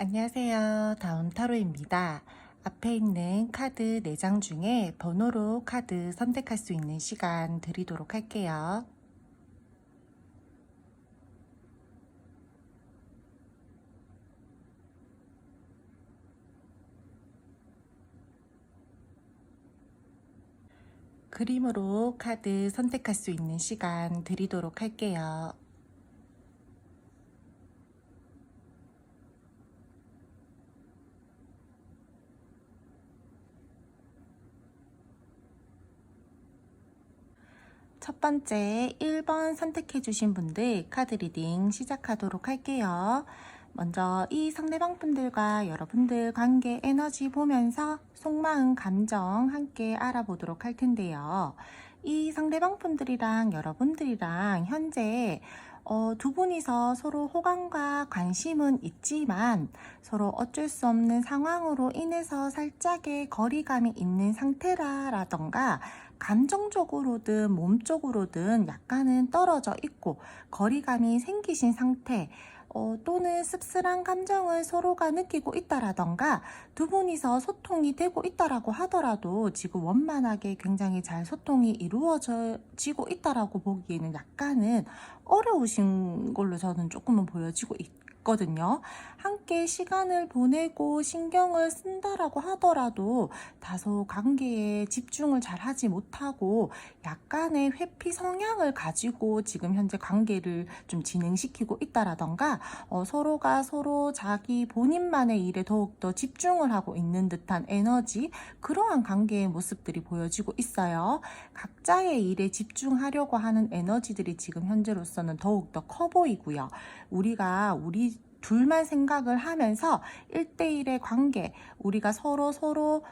안녕하세요. 다운타로입니다. 앞에 있는 카드 4장 중에 번호로 카드 선택할 수 있는 시간 드리도록 할게요. 그림으로 카드 선택할 수 있는 시간 드리도록 할게요. 첫 번째 1번 선택해 주신 분들 카드 리딩 시작하도록 할게요. 먼저 이 상대방 분들과 여러분들 관계 에너지 보면서 속마음 감정 함께 알아보도록 할 텐데요. 이 상대방 분들이랑 여러분들이랑 현재 두 분이서 서로 호감과 관심은 있지만 서로 어쩔 수 없는 상황으로 인해서 살짝의 거리감이 있는 상태라던가 감정적으로든 몸적으로든 약간은 떨어져 있고 거리감이 생기신 상태, 또는 씁쓸한 감정을 서로가 느끼고 있다라던가 두 분이서 소통이 되고 있다라고 하더라도 지금 원만하게 굉장히 잘 소통이 이루어지고 있다라고 보기에는 약간은 어려우신 걸로 저는 조금은 보여지고 있거든요. 함께 시간을 보내고 신경을 쓴다라고 하더라도 다소 관계에 집중을 잘 하지 못하고 약간의 회피 성향을 가지고 지금 현재 관계를 좀 진행시키고 있다라던가 서로가 서로 자기 본인만의 일에 더욱더 집중을 하고 있는 듯한 에너지, 그러한 관계의 모습들이 보여지고 있어요. 각자의 일에 집중하려고 하는 에너지들이 지금 현재로서는 더욱더 커 보이고요. 우리 둘만 생각을 하면서 1대1의 관계, 우리가 서로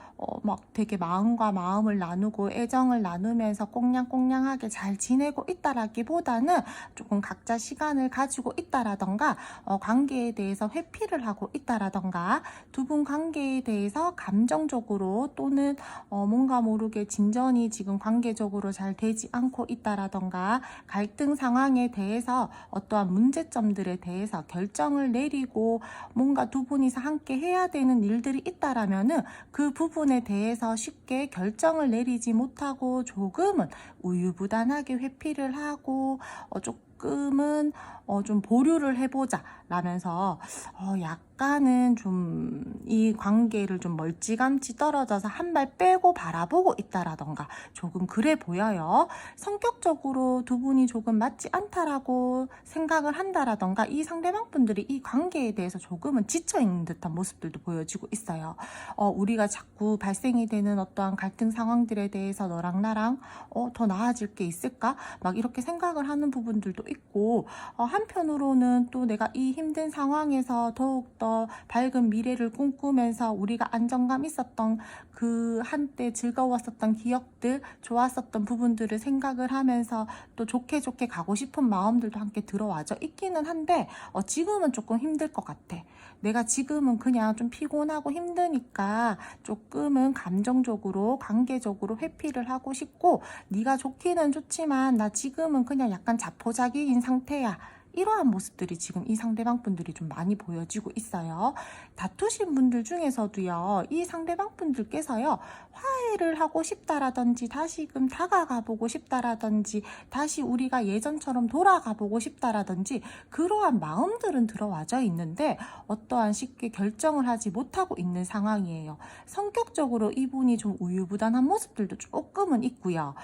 막 되게 마음과 마음을 나누고 애정을 나누면서 꽁냥꽁냥하게 잘 지내고 있다라기보다는 조금 각자 시간을 가지고 있다라던가 관계에 대해서 회피를 하고 있다라던가 두 분 관계에 대해서 감정적으로 또는 뭔가 모르게 진전이 지금 관계적으로 잘 되지 않고 있다라던가 갈등 상황에 대해서 어떠한 문제점들에 대해서 결정을 내리고 뭔가 두 분이서 함께 해야 되는 일들이 있다라면은 그 부분에 대해서 쉽게 결정을 내리지 못하고 조금은 우유부단하게 회피를 하고 조금은 좀 보류를 해보자 라면서 약간은 좀 이 관계를 좀 멀찌감치 떨어져서 한 발 빼고 바라보고 있다라던가 조금 그래 보여요. 성격적으로 두 분이 조금 맞지 않다라고 생각을 한다라던가 이 상대방 분들이 이 관계에 대해서 조금은 지쳐있는 듯한 모습들도 보여지고 있어요. 우리가 자꾸 발생이 되는 어떠한 갈등 상황들에 대해서 너랑 나랑 더 나아질 게 있을까? 막 이렇게 생각을 하는 부분들도 있고 한편으로는 또 내가 이 힘든 상황에서 더욱더 밝은 미래를 꿈꾸면서 우리가 안정감 있었던 그 한때 즐거웠었던 기억들, 좋았었던 부분들을 생각을 하면서 또 좋게 가고 싶은 마음들도 함께 들어와져 있기는 한데 지금은 조금 힘들 것 같아. 내가 지금은 그냥 좀 피곤하고 힘드니까 조금은 감정적으로 관계적으로 회피를 하고 싶고 네가 좋기는 좋지만 나 지금은 그냥 약간 자포자기인 상태야. 이러한 모습들이 지금 이 상대방 분들이 좀 많이 보여지고 있어요. 다투신 분들 중에서도요, 이 상대방 분들께서요, 화해를 하고 싶다라든지 다시금 다가가 보고 싶다라든지 다시 우리가 예전처럼 돌아가 보고 싶다라든지 그러한 마음들은 들어와져 있는데 어떠한 쉽게 결정을 하지 못하고 있는 상황이에요. 성격적으로 이분이 좀 우유부단한 모습들도 조금은 있고요.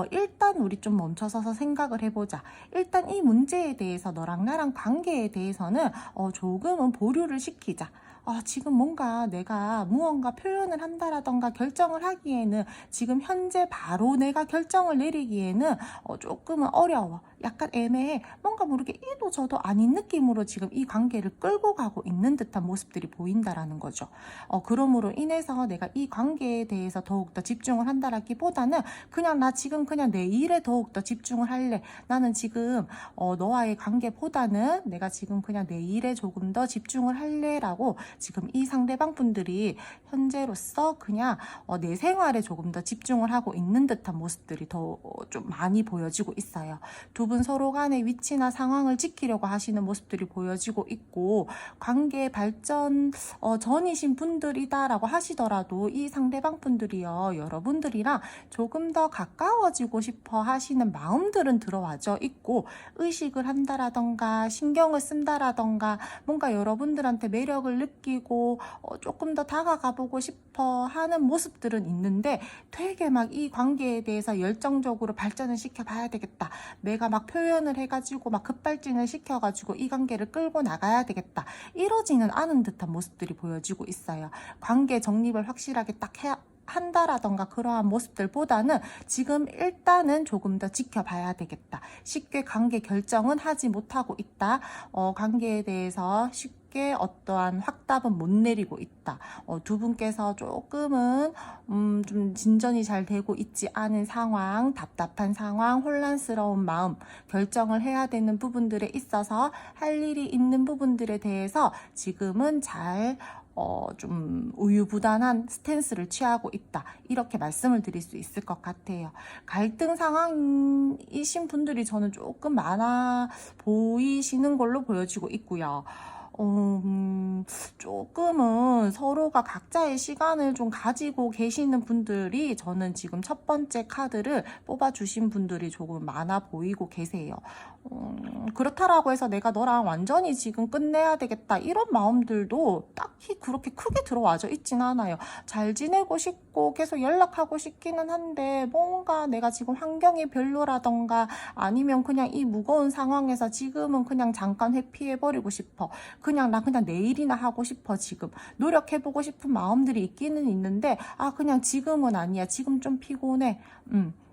일단 우리 좀 멈춰서서 생각을 해보자. 일단 이 문제에 대해서 너랑 나랑 관계에 대해서는 조금은 보류를 시키자. 지금 뭔가 내가 무언가 표현을 한다라던가 결정을 하기에는 지금 현재 바로 내가 결정을 내리기에는 조금은 어려워. 약간 애매해. 뭔가 모르게 이도 저도 아닌 느낌으로 지금 이 관계를 끌고 가고 있는 듯한 모습들이 보인다라는 거죠. 그러므로 인해서 내가 이 관계에 대해서 더욱더 집중을 한다라기보다는 그냥 나 지금 그냥 내 일에 더욱더 집중을 할래. 나는 지금 너와의 관계보다는 내가 지금 그냥 내 일에 조금 더 집중을 할래라고 지금 이 상대방 분들이 현재로서 그냥 내 생활에 조금 더 집중을 하고 있는 듯한 모습들이 더 좀 많이 보여지고 있어요. 두 분 서로 간의 위치나 상황을 지키려고 하시는 모습들이 보여지고 있고, 관계 발전 전이신 분들이다라고 하시더라도 이 상대방 분들이요, 여러분들이랑 조금 더 가까워지고 싶어 하시는 마음들은 들어와져 있고, 의식을 한다라던가 신경을 쓴다라던가 뭔가 여러분들한테 매력을 느끼고 조금 더 다가가 보고 싶어 하는 모습들은 있는데, 되게 막 이 관계에 대해서 열정적으로 발전을 시켜봐야 되겠다, 내가 막 표현을 해가지고 막 급발진을 시켜가지고 이 관계를 끌고 나가야 되겠다, 이러지는 않은 듯한 모습들이 보여지고 있어요. 관계 정립을 확실하게 딱 해야 한다라던가 그러한 모습들보다는 지금 일단은 조금 더 지켜봐야 되겠다, 쉽게 관계 결정은 하지 못하고 있다, 관계에 대해서 쉽게 어떠한 확답은 못 내리고 있다, 두 분께서 조금은 좀 진전이 잘 되고 있지 않은 상황, 답답한 상황, 혼란스러운 마음, 결정을 해야 되는 부분들에 있어서 할 일이 있는 부분들에 대해서 지금은 잘 좀 우유부단한 스탠스를 취하고 있다, 이렇게 말씀을 드릴 수 있을 것 같아요. 갈등 상황이신 분들이 저는 조금 많아 보이시는 걸로 보여지고 있고요. 조금은 서로가 각자의 시간을 좀 가지고 계시는 분들이, 저는 지금 첫 번째 카드를 뽑아주신 분들이 조금 많아 보이고 계세요. 그렇다라고 해서 내가 너랑 완전히 지금 끝내야 되겠다, 이런 마음들도 딱히 그렇게 크게 들어와져 있진 않아요. 잘 지내고 싶고 계속 연락하고 싶기는 한데, 뭔가 내가 지금 환경이 별로라던가 아니면 그냥 이 무거운 상황에서 지금은 그냥 잠깐 회피해버리고 싶어, 그냥 나 그냥 내일이나 하고 싶어, 지금 노력해보고 싶은 마음들이 있기는 있는데, 그냥 지금은 아니야, 지금 좀 피곤해,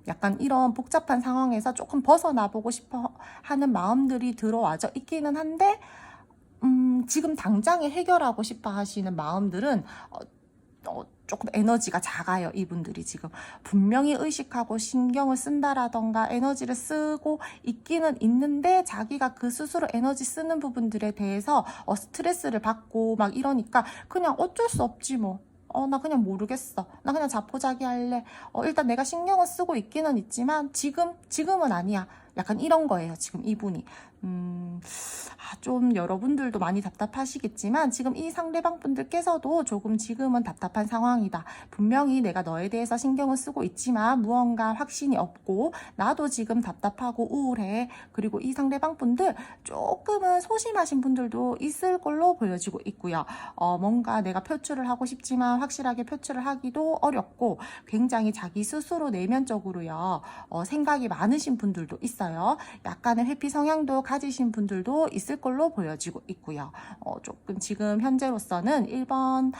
약간 이런 복잡한 상황에서 조금 벗어나보고 싶어 하는 마음들이 들어와져 있기는 한데, 지금 당장에 해결하고 싶어 하시는 마음들은 조금 에너지가 작아요. 이분들이 지금 분명히 의식하고 신경을 쓴다라던가 에너지를 쓰고 있기는 있는데, 자기가 그 스스로 에너지 쓰는 부분들에 대해서 스트레스를 받고 막 이러니까 그냥 어쩔 수 없지 뭐, 나 그냥 모르겠어, 나 그냥 자포자기 할래, 일단 내가 신경을 쓰고 있기는 있지만 지금은 아니야, 약간 이런 거예요. 지금 이분이 좀 여러분들도 많이 답답하시겠지만, 지금 이 상대방 분들께서도 조금 지금은 답답한 상황이다, 분명히 내가 너에 대해서 신경을 쓰고 있지만 무언가 확신이 없고 나도 지금 답답하고 우울해, 그리고 이 상대방 분들 조금은 소심하신 분들도 있을 걸로 보여지고 있고요. 뭔가 내가 표출을 하고 싶지만 확실하게 표출을 하기도 어렵고, 굉장히 자기 스스로 내면적으로요 생각이 많으신 분들도 있어요. 약간의 회피 성향도 가지신 분들도 있을 걸로 보여지고 있고요. 조금 지금 현재로서는 1번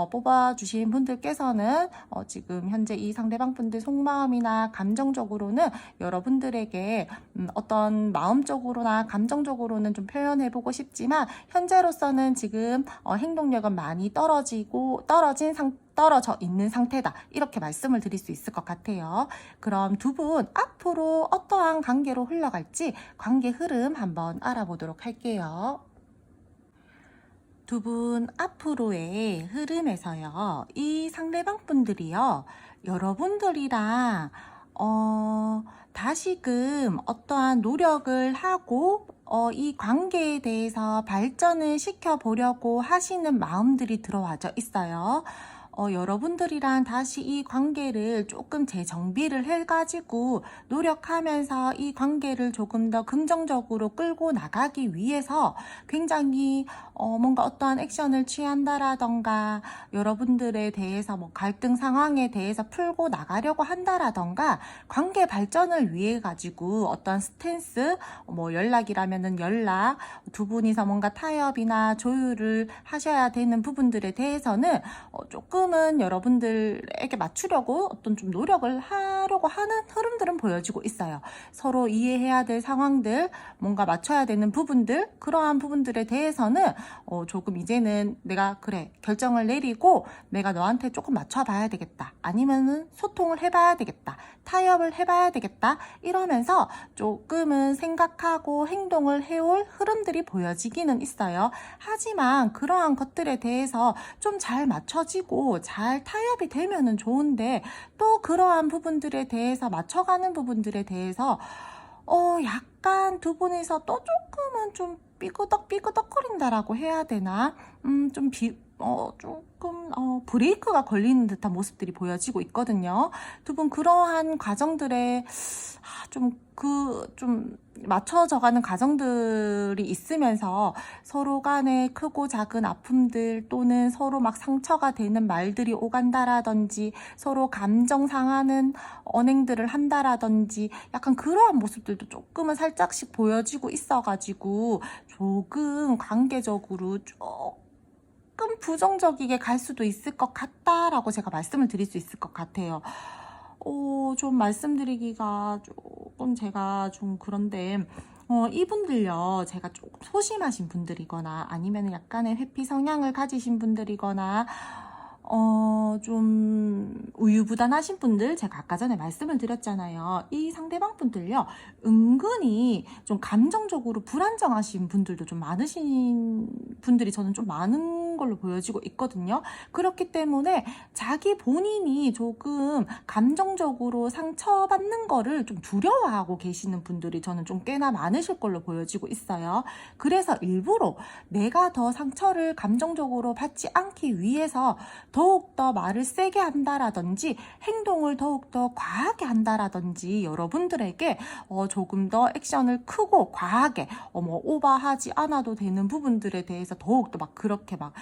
뽑아주신 분들께서는 지금 현재 이 상대방 분들 속마음이나 감정적으로는 여러분들에게 어떤 마음적으로나 감정적으로는 좀 표현해보고 싶지만, 현재로서는 지금 행동력은 많이 떨어져 있는 상태다, 이렇게 말씀을 드릴 수 있을 것 같아요. 그럼 두 분 앞으로 어떠한 관계로 흘러갈지 관계 흐름 한번 알아보도록 할게요. 두 분 앞으로의 흐름에서요, 이 상대방 분들이요 여러분들이랑 다시금 어떠한 노력을 하고 이 관계에 대해서 발전을 시켜보려고 하시는 마음들이 들어와져 있어요. 여러분들이랑 다시 이 관계를 조금 재정비를 해가지고 노력하면서 이 관계를 조금 더 긍정적으로 끌고 나가기 위해서 굉장히 뭔가 어떠한 액션을 취한다라던가, 여러분들에 대해서 뭐 갈등 상황에 대해서 풀고 나가려고 한다라던가, 관계 발전을 위해 가지고 어떤 스탠스, 뭐 연락이라면은 연락, 두 분이서 뭔가 타협이나 조율을 하셔야 되는 부분들에 대해서는 조금은 여러분들에게 맞추려고 어떤 좀 노력을 하려고 하는 흐름들은 보여지고 있어요. 서로 이해해야 될 상황들, 뭔가 맞춰야 되는 부분들, 그러한 부분들에 대해서는 조금 이제는 내가 그래 결정을 내리고 내가 너한테 조금 맞춰봐야 되겠다, 아니면은 소통을 해봐야 되겠다, 타협을 해봐야 되겠다, 이러면서 조금은 생각하고 행동을 해올 흐름들이 보여지기는 있어요. 하지만 그러한 것들에 대해서 좀 잘 맞춰지고 잘 타협이 되면은 좋은데, 또 그러한 부분들에 대해서 맞춰가는 부분들에 대해서 약간 두 분이서 또 조금은 좀 삐그덕거린다라고 해야 되나? 조금, 브레이크가 걸리는 듯한 모습들이 보여지고 있거든요. 두 분 그러한 과정들에, 좀 맞춰져가는 과정들이 있으면서 서로 간에 크고 작은 아픔들 또는 서로 막 상처가 되는 말들이 오간다라든지 서로 감정 상하는 언행들을 한다라든지 약간 그러한 모습들도 조금은 살짝씩 보여지고 있어가지고 조금 관계적으로 조금 부정적이게 갈 수도 있을 것 같다라고 제가 말씀을 드릴 수 있을 것 같아요. 좀 말씀드리기가 조금 제가 좀 그런데, 이분들요, 제가 조금 소심하신 분들이거나 아니면 약간의 회피 성향을 가지신 분들이거나, 좀 우유부단하신 분들, 제가 아까 전에 말씀을 드렸잖아요. 이 상대방 분들요, 은근히 좀 감정적으로 불안정하신 분들도 좀 많으신 분들이 저는 좀 많은 걸로 보여지고 있거든요. 그렇기 때문에 자기 본인이 조금 감정적으로 상처받는 거를 좀 두려워하고 계시는 분들이 저는 좀 꽤나 많으실 걸로 보여지고 있어요. 그래서 일부러 내가 더 상처를 감정적으로 받지 않기 위해서 더욱더 말을 세게 한다라든지 행동을 더욱더 과하게 한다라든지 여러분들에게 조금 더 액션을 크고 과하게 오버하지 않아도 되는 부분들에 대해서 더욱더 막 그렇게 막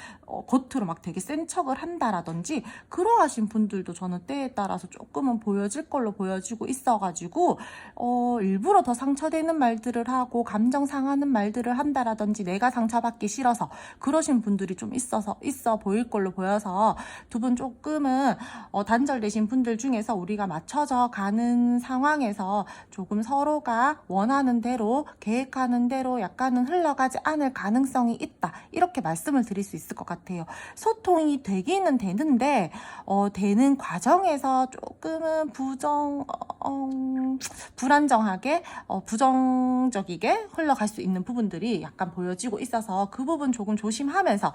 겉으로 막 되게 센 척을 한다라든지 그러하신 분들도 저는 때에 따라서 조금은 보여질 걸로 보여지고 있어가지고 일부러 더 상처되는 말들을 하고 감정 상하는 말들을 한다라든지 내가 상처받기 싫어서 그러신 분들이 좀 있어 보일 걸로 보여서 두 분 조금은 단절되신 분들 중에서 우리가 맞춰져 가는 상황에서 조금 서로가 원하는 대로 계획하는 대로 약간은 흘러가지 않을 가능성이 있다 이렇게 말씀을 드릴 수 있을 것 같아요. 소통이 되기는 되는데 되는 과정에서 조금은 불안정하게 부정적이게 흘러갈 수 있는 부분들이 약간 보여지고 있어서 그 부분 조금 조심하면서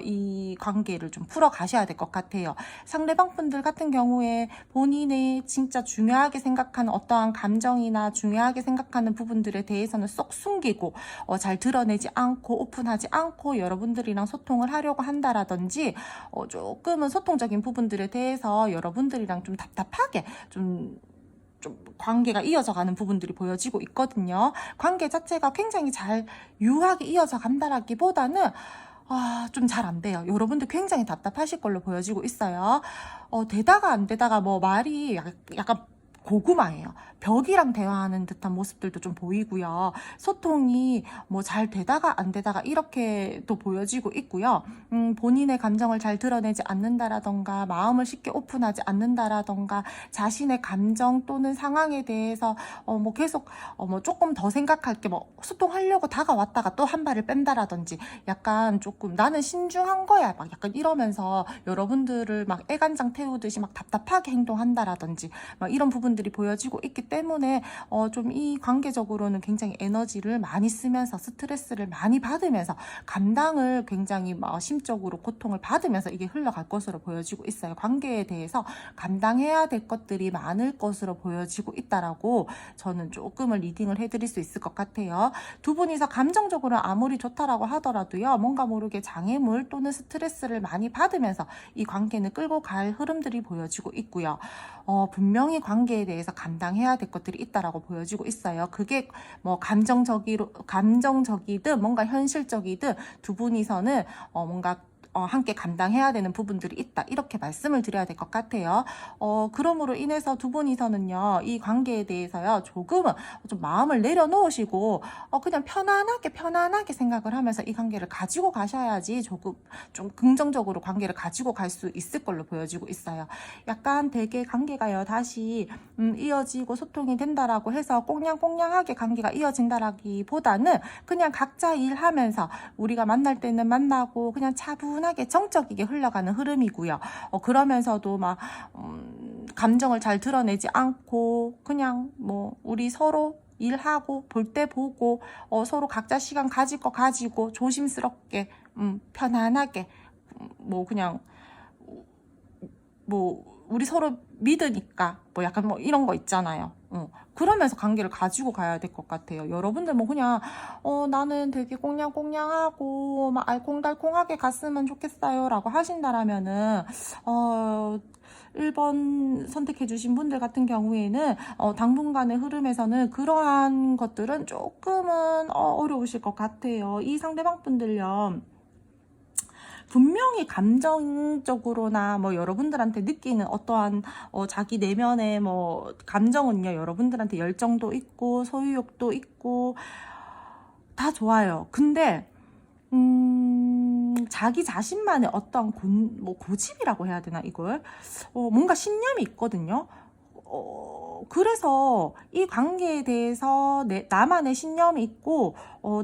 이 관계를 좀 풀어 가셔야 될 것 같아요. 상대방 분들 같은 경우에 본인의 진짜 중요하게 생각하는 어떠한 감정이나 중요하게 생각하는 부분들에 대해서는 쏙 숨기고 잘 드러내지 않고 오픈하지 않고 여러분들이랑 소통을 하려고 한다라든지 조금은 소통적인 부분들에 대해서 여러분들이랑 좀 답답하게 좀 관계가 이어져 가는 부분들이 보여지고 있거든요. 관계 자체가 굉장히 잘 유하게 이어져 간다라기보다는 좀 잘 안 돼요. 여러분들 굉장히 답답하실 걸로 보여지고 있어요. 되다가 안 되다가 뭐 말이 약간 고구마예요. 벽이랑 대화하는 듯한 모습들도 좀 보이고요. 소통이 뭐 잘 되다가 안 되다가 이렇게 또 보여지고 있고요. 본인의 감정을 잘 드러내지 않는다라던가 마음을 쉽게 오픈하지 않는다라던가 자신의 감정 또는 상황에 대해서 뭐 계속 뭐 조금 더 생각할 게 뭐 소통하려고 다가왔다가 또 한 발을 뺀다라든지 약간 조금 나는 신중한 거야 막 약간 이러면서 여러분들을 막 애간장 태우듯이 막 답답하게 행동한다라든지 막 이런 부분들이 보여지고 있기 때문에 좀 이 관계적으로는 굉장히 에너지를 많이 쓰면서 스트레스를 많이 받으면서 감당을 굉장히 막 심적으로 고통을 받으면서 이게 흘러갈 것으로 보여지고 있어요. 관계에 대해서 감당해야 될 것들이 많을 것으로 보여지고 있다라고 저는 조금은 리딩을 해드릴 수 있을 것 같아요. 두 분이서 감정적으로 아무리 좋다라고 하더라도요. 뭔가 모르게 장애물 또는 스트레스를 많이 받으면서 이 관계는 끌고 갈 흐름들이 보여지고 있고요. 분명히 관계에 대해서 감당해야 될 것들이 있다라고 보여지고 있어요. 그게 뭐 감정적이든 뭔가 현실적이든 두 분이서는 뭔가 함께 감당해야 되는 부분들이 있다 이렇게 말씀을 드려야 될 것 같아요. 그러므로 인해서 두 분이서는요 이 관계에 대해서요 조금은 좀 마음을 내려놓으시고 그냥 편안하게 생각을 하면서 이 관계를 가지고 가셔야지 조금 좀 긍정적으로 관계를 가지고 갈 수 있을 걸로 보여지고 있어요. 약간 되게 관계가요 다시 이어지고 소통이 된다라고 해서 꽁냥꽁냥하게 관계가 이어진다라기보다는 그냥 각자 일하면서 우리가 만날 때는 만나고 그냥 차분하게 정적이게 흘러가는 흐름이고요. 그러면서도 막 감정을 잘 드러내지 않고 그냥 뭐 우리 서로 일하고 볼 때 보고 서로 각자 시간 가질 거 가지고 조심스럽게 편안하게 뭐 그냥 뭐 우리 서로 믿으니까 뭐 약간 뭐 이런 거 있잖아요. 그러면서 관계를 가지고 가야 될 것 같아요. 여러분들 뭐 그냥 나는 되게 꽁냥꽁냥하고 막 알콩달콩하게 갔으면 좋겠어요 라고 하신다라면은 1번 선택해 주신 분들 같은 경우에는 당분간의 흐름에서는 그러한 것들은 조금은 어려우실 것 같아요. 이 상대방 분들요, 분명히 감정적으로나 뭐 여러분들한테 느끼는 어떠한 자기 내면의 뭐 감정은요, 여러분들한테 열정도 있고 소유욕도 있고 다 좋아요. 근데 자기 자신만의 어떤 고집이라고 해야 되나, 이걸 뭔가 신념이 있거든요. 그래서 이 관계에 대해서 나만의 신념이 있고,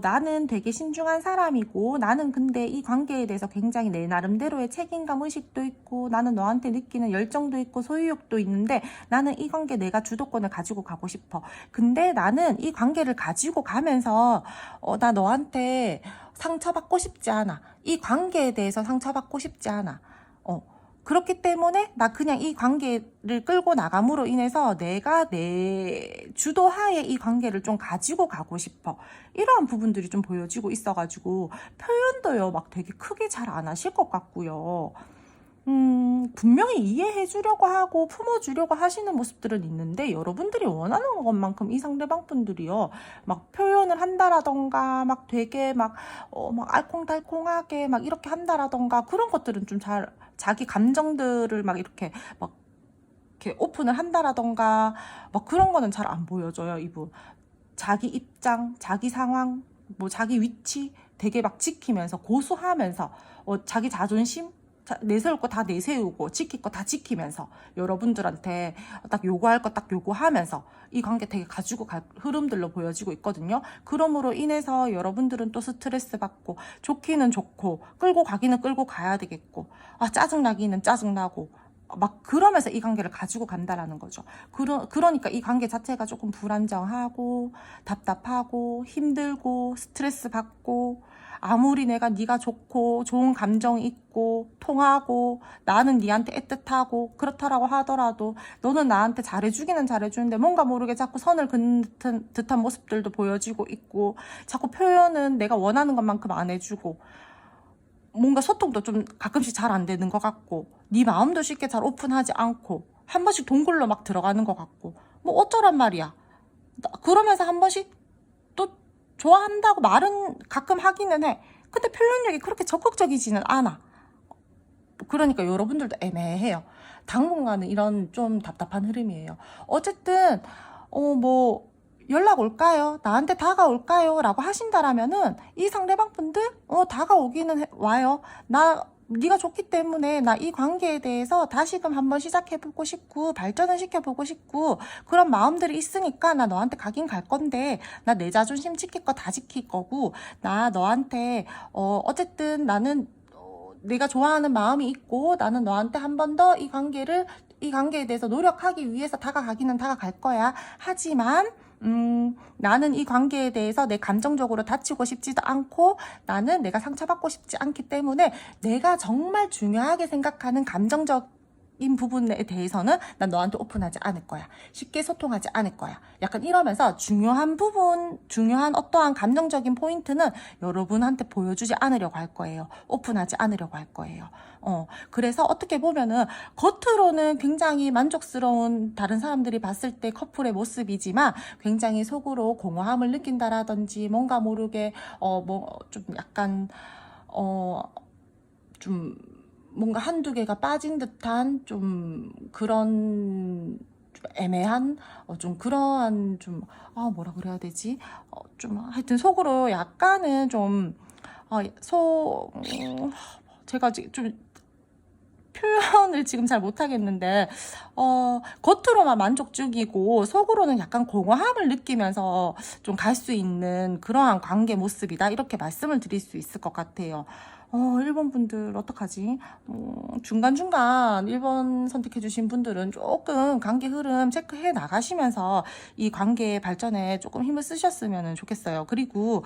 나는 되게 신중한 사람이고, 나는 근데 이 관계에 대해서 굉장히 내 나름대로의 책임감 의식도 있고, 나는 너한테 느끼는 열정도 있고 소유욕도 있는데, 나는 이 관계 내가 주도권을 가지고 가고 싶어. 근데 나는 이 관계를 가지고 가면서 나 너한테 상처받고 싶지 않아. 이 관계에 대해서 상처받고 싶지 않아. 그렇기 때문에 나 그냥 이 관계를 끌고 나감으로 인해서 내가 내 주도하에 이 관계를 좀 가지고 가고 싶어. 이러한 부분들이 좀 보여지고 있어가지고 표현도요 막 되게 크게 잘 안 하실 것 같고요. 분명히 이해해 주려고 하고 품어주려고 하시는 모습들은 있는데, 여러분들이 원하는 것만큼 이 상대방 분들이요 막 표현을 한다라던가 막 되게 막 알콩달콩하게 막 이렇게 한다라던가 그런 것들은 좀 잘, 자기 감정들을 막 이렇게 오픈을 한다라던가 막 그런 거는 잘 안 보여져요. 이분 자기 입장, 자기 상황, 뭐 자기 위치 되게 막 지키면서 고수하면서 자기 자존심 내세울 거 다 내세우고 지킬 거 다 지키면서 여러분들한테 딱 요구할 거 딱 요구하면서 이 관계 되게 가지고 갈 흐름들로 보여지고 있거든요. 그러므로 인해서 여러분들은 또 스트레스 받고, 좋기는 좋고 끌고 가기는 끌고 가야 되겠고, 짜증나기는 짜증나고 막 그러면서 이 관계를 가지고 간다라는 거죠. 그러니까 이 관계 자체가 조금 불안정하고 답답하고 힘들고 스트레스 받고, 아무리 내가 네가 좋고 좋은 감정이 있고 통하고 나는 네한테 애틋하고 그렇다라고 하더라도 너는 나한테 잘해주기는 잘해주는데 뭔가 모르게 자꾸 선을 긋는 듯한 모습들도 보여지고 있고, 자꾸 표현은 내가 원하는 것만큼 안 해주고, 뭔가 소통도 좀 가끔씩 잘 안 되는 것 같고, 네 마음도 쉽게 잘 오픈하지 않고, 한 번씩 동굴로 막 들어가는 것 같고, 뭐 어쩌란 말이야. 그러면서 한 번씩 또 좋아한다고 말은 가끔 하기는 해. 근데 표현력이 그렇게 적극적이지는 않아. 그러니까 여러분들도 애매해요. 당분간은 이런 좀 답답한 흐름이에요. 어쨌든 뭐 연락 올까요? 나한테 다가올까요? 라고 하신다라면은 이 상대방 분들 다가오기는 와요. 네가 좋기 때문에 나 이 관계에 대해서 다시금 한번 시작해보고 싶고 발전을 시켜보고 싶고 그런 마음들이 있으니까 나 너한테 가긴 갈 건데, 나 내 자존심 지킬 거 다 지킬 거고, 나 너한테 어쨌든 나는 내가 좋아하는 마음이 있고, 나는 너한테 한 번 더 이 관계에 대해서 노력하기 위해서 다가가기는 다가갈 거야. 하지만 나는 이 관계에 대해서 내 감정적으로 다치고 싶지도 않고, 나는 내가 상처받고 싶지 않기 때문에 내가 정말 중요하게 생각하는 감정적인 부분에 대해서는 난 너한테 오픈하지 않을 거야. 쉽게 소통하지 않을 거야. 약간 이러면서 중요한 어떠한 감정적인 포인트는 여러분한테 보여주지 않으려고 할 거예요. 오픈하지 않으려고 할 거예요. 그래서 어떻게 보면은 겉으로는 굉장히 만족스러운, 다른 사람들이 봤을 때 커플의 모습이지만 굉장히 속으로 공허함을 느낀다라든지, 뭔가 모르게 좀 약간 좀 뭔가 한두 개가 빠진 듯한 좀 그런 좀 애매한 좀 그러한 좀 뭐라 그래야 되지? 좀 하여튼 속으로 약간은 좀 제가 좀 표현을 지금 잘 못하겠는데, 겉으로만 만족적이고 속으로는 약간 공허함을 느끼면서 좀 갈 수 있는 그러한 관계 모습이다, 이렇게 말씀을 드릴 수 있을 것 같아요. 1번 분들 어떡하지? 중간중간 1번 선택해주신 분들은 조금 관계 흐름 체크해 나가시면서 이 관계 발전에 조금 힘을 쓰셨으면 좋겠어요. 그리고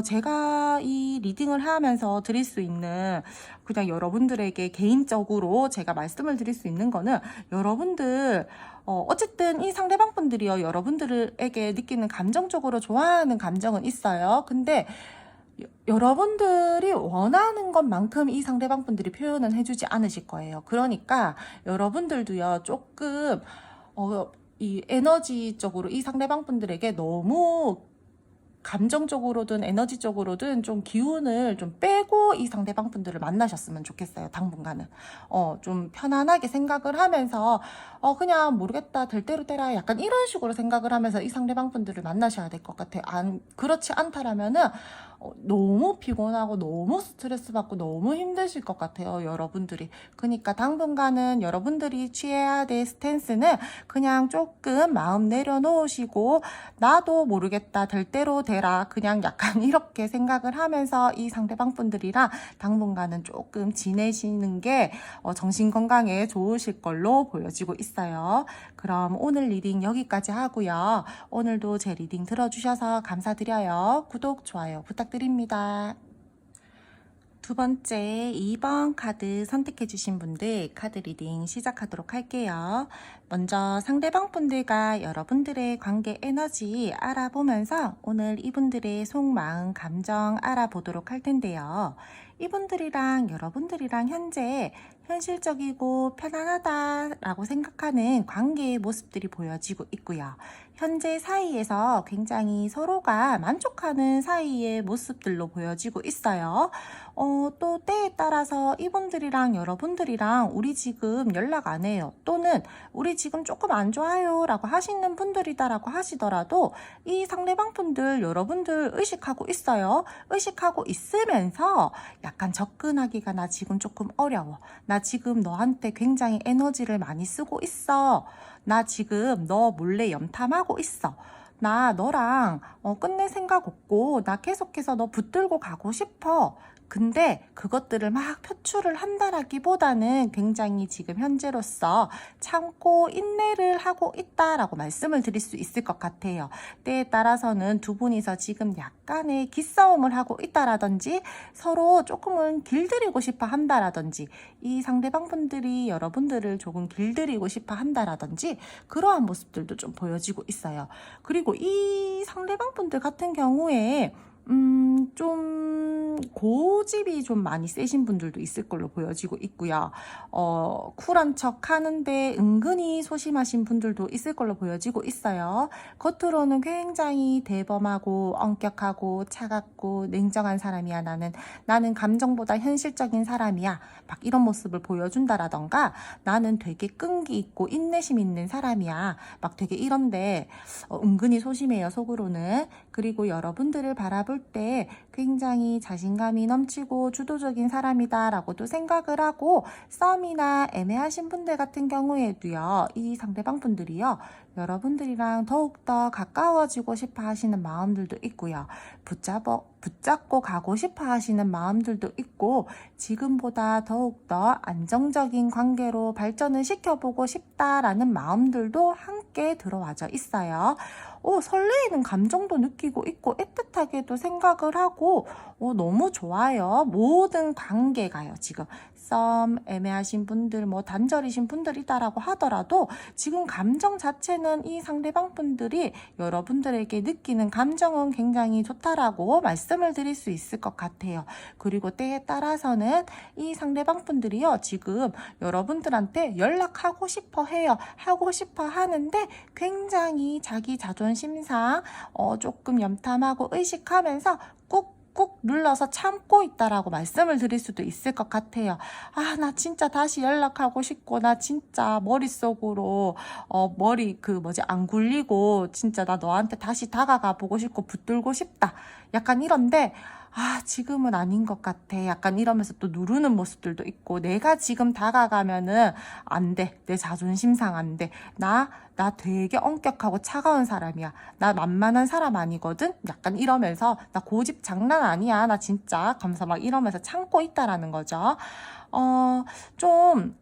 제가 이 리딩을 하면서 드릴 수 있는 그냥 여러분들에게 개인적으로 제가 말씀을 드릴 수 있는 거는 여러분들 어쨌든 이 상대방 분들이요, 여러분들에게 느끼는 감정적으로 좋아하는 감정은 있어요. 근데 여러분들이 원하는 것만큼 이 상대방 분들이 표현은 해주지 않으실 거예요. 그러니까 여러분들도요, 조금 이 에너지적으로 이 상대방 분들에게 너무 감정적으로든 에너지적으로든 좀 기운을 좀 빼고 이 상대방 분들을 만나셨으면 좋겠어요. 당분간은 좀 편안하게 생각을 하면서 그냥 모르겠다, 될 대로 되라, 약간 이런 식으로 생각을 하면서 이 상대방 분들을 만나셔야 될 것 같아요. 그렇지 않다라면은 너무 피곤하고 너무 스트레스 받고 너무 힘드실 것 같아요, 여러분들이. 그러니까 당분간은 여러분들이 취해야 될 스탠스는 그냥 조금 마음 내려놓으시고, 나도 모르겠다, 될 대로 되라, 그냥 약간 이렇게 생각을 하면서 이 상대방 분들이랑 당분간은 조금 지내시는 게 정신 건강에 좋으실 걸로 보여지고 있어요. 그럼 오늘 리딩 여기까지 하고요. 오늘도 제 리딩 들어주셔서 감사드려요. 구독, 좋아요 부탁드립니다. 두 번째 2번 카드 선택해주신 분들 카드 리딩 시작하도록 할게요. 먼저 상대방 분들과 여러분들의 관계 에너지 알아보면서 오늘 이분들의 속마음 감정 알아보도록 할 텐데요. 이분들이랑 여러분들이랑 현재 현실적이고 편안하다라고 생각하는 관계의 모습들이 보여지고 있고요. 현재 사이에서 굉장히 서로가 만족하는 사이의 모습들로 보여지고 있어요. 또 때에 따라서 이분들이랑 여러분들이랑 우리 지금 연락 안 해요, 또는 우리 지금 조금 안 좋아요 라고 하시는 분들이다라고 하시더라도 이 상대방 분들 여러분들 의식하고 있어요. 의식하고 있으면서 약간 접근하기가 나 지금 조금 어려워, 나 지금 너한테 굉장히 에너지를 많이 쓰고 있어, 나 지금 너 몰래 염탐하고 있어, 나 너랑 끝낼 생각 없고 나 계속해서 너 붙들고 가고 싶어. 근데 그것들을 막 표출을 한다라기보다는 굉장히 지금 현재로서 참고 인내를 하고 있다라고 말씀을 드릴 수 있을 것 같아요. 때에 따라서는 두 분이서 지금 약간의 기싸움을 하고 있다라든지 서로 조금은 길들이고 싶어 한다라든지 이 상대방 분들이 여러분들을 조금 길들이고 싶어 한다라든지 그러한 모습들도 좀 보여지고 있어요. 그리고 이 상대방 분들 같은 경우에 좀 고집이 좀 많이 세신 분들도 있을 걸로 보여지고 있고요. 쿨한 척 하는데 은근히 소심하신 분들도 있을 걸로 보여지고 있어요. 겉으로는 굉장히 대범하고 엄격하고 차갑고 냉정한 사람이야, 나는 감정보다 현실적인 사람이야, 막 이런 모습을 보여준다라던가, 나는 되게 끈기 있고 인내심 있는 사람이야, 막 되게 이런데 은근히 소심해요, 속으로는. 그리고 여러분들을 바라볼 때 굉장히 자신감이 넘치고 주도적인 사람이다 라고도 생각을 하고, 썸이나 애매하신 분들 같은 경우에도요, 이 상대방 분들이요, 여러분들이랑 더욱더 가까워지고 싶어 하시는 마음들도 있고요. 붙잡고 가고 싶어 하시는 마음들도 있고, 지금보다 더욱더 안정적인 관계로 발전을 시켜보고 싶다라는 마음들도 함께 들어와져 있어요. 설레이는 감정도 느끼고 있고 애틋하게도 생각을 하고 너무 좋아요. 모든 관계가요. 지금 썸 애매하신 분들, 뭐 단절이신 분들이다라고 하더라도 지금 감정 자체는 이 상대방 분들이 여러분들에게 느끼는 감정은 굉장히 좋다라고 말씀을 드릴 수 있을 것 같아요. 그리고 때에 따라서는 이 상대방 분들이요, 지금 여러분들한테 연락하고 싶어 해요. 하고 싶어 하는데 굉장히 자기 자존심상 조금 염탐하고 의식하면서 꾹꾹 눌러서 참고 있다라고 말씀을 드릴 수도 있을 것 같아요. 나 진짜 다시 연락하고 싶고, 나 진짜 머릿속으로 머리 안 굴리고 진짜 나 너한테 다시 다가가 보고 싶고 붙들고 싶다, 약간 이런데 아, 지금은 아닌 것 같아. 약간 이러면서 또 누르는 모습들도 있고, 내가 지금 다가가면은 안 돼. 내 자존심 상한데. 나 되게 엄격하고 차가운 사람이야. 나 만만한 사람 아니거든? 약간 이러면서, 나 고집 장난 아니야. 나 진짜. 하면서 막 이러면서 참고 있다라는 거죠. 좀,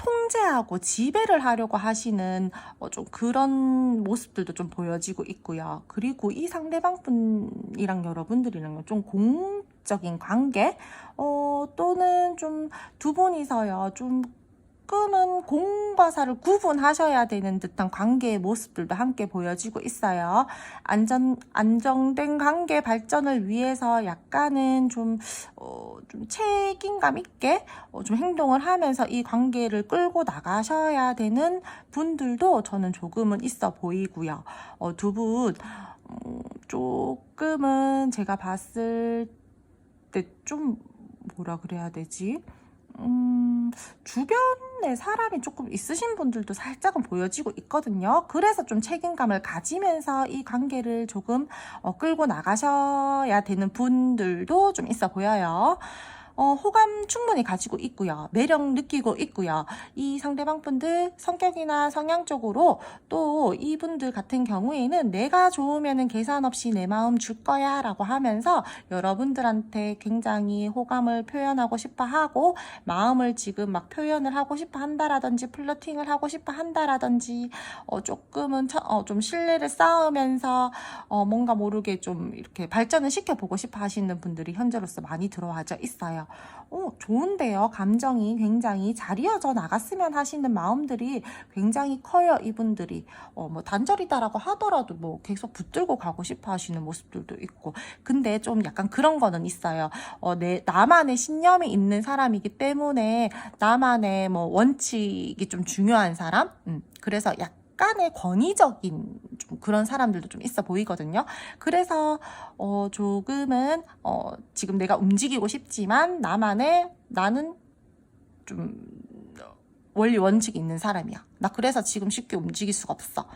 통제하고 지배를 하려고 하시는 좀 그런 모습들도 좀 보여지고 있고요. 그리고 이 상대방 분이랑 여러분들이랑 좀 공적인 관계 또는 좀 두 분이서요 좀 조금은 공과 사를 구분하셔야 되는 듯한 관계의 모습들도 함께 보여지고 있어요. 안정된 관계 발전을 위해서 약간은 좀 책임감 있게 좀 행동을 하면서 이 관계를 끌고 나가셔야 되는 분들도 저는 조금은 있어 보이고요. 두 분 조금은 제가 봤을 때 좀 뭐라 그래야 되지? 주변에 사람이 조금 있으신 분들도 살짝은 보여지고 있거든요. 그래서 좀 책임감을 가지면서 이 관계를 조금 끌고 나가셔야 되는 분들도 좀 있어 보여요. 호감 충분히 가지고 있고요. 매력 느끼고 있고요. 이 상대방 분들 성격이나 성향적으로 또 이분들 같은 경우에는 내가 좋으면은 계산 없이 내 마음 줄 거야 라고 하면서 여러분들한테 굉장히 호감을 표현하고 싶어 하고 마음을 지금 막 표현을 하고 싶어 한다라든지 플러팅을 하고 싶어 한다라든지 조금은 좀 신뢰를 쌓으면서 뭔가 모르게 좀 이렇게 발전을 시켜보고 싶어 하시는 분들이 현재로서 많이 들어와져 있어요. 좋은데요. 감정이 굉장히 잘 이어져 나갔으면 하시는 마음들이 굉장히 커요. 이분들이 뭐 단절이다라고 하더라도 뭐 계속 붙들고 가고 싶어 하시는 모습들도 있고, 근데 좀 약간 그런 거는 있어요. 나만의 신념이 있는 사람이기 때문에 나만의 뭐 원칙이 좀 중요한 사람. 그래서 약간의 권위적인 좀 그런 사람들도 좀 있어 보이거든요. 그래서 조금은 지금 내가 움직이고 싶지만 나는 좀 원리 원칙이 있는 사람이야. 나 그래서 지금 쉽게 움직일 수가 없어.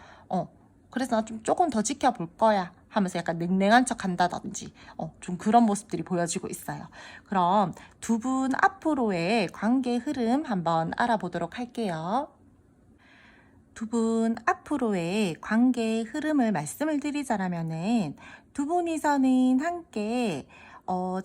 그래서 나 좀 조금 더 지켜볼 거야 하면서 약간 냉랭한 척 한다든지 좀 그런 모습들이 보여지고 있어요. 그럼 두 분 앞으로의 관계 흐름 한번 알아보도록 할게요. 두 분 앞으로의 관계의 흐름을 말씀을 드리자면은 두 분이서는 함께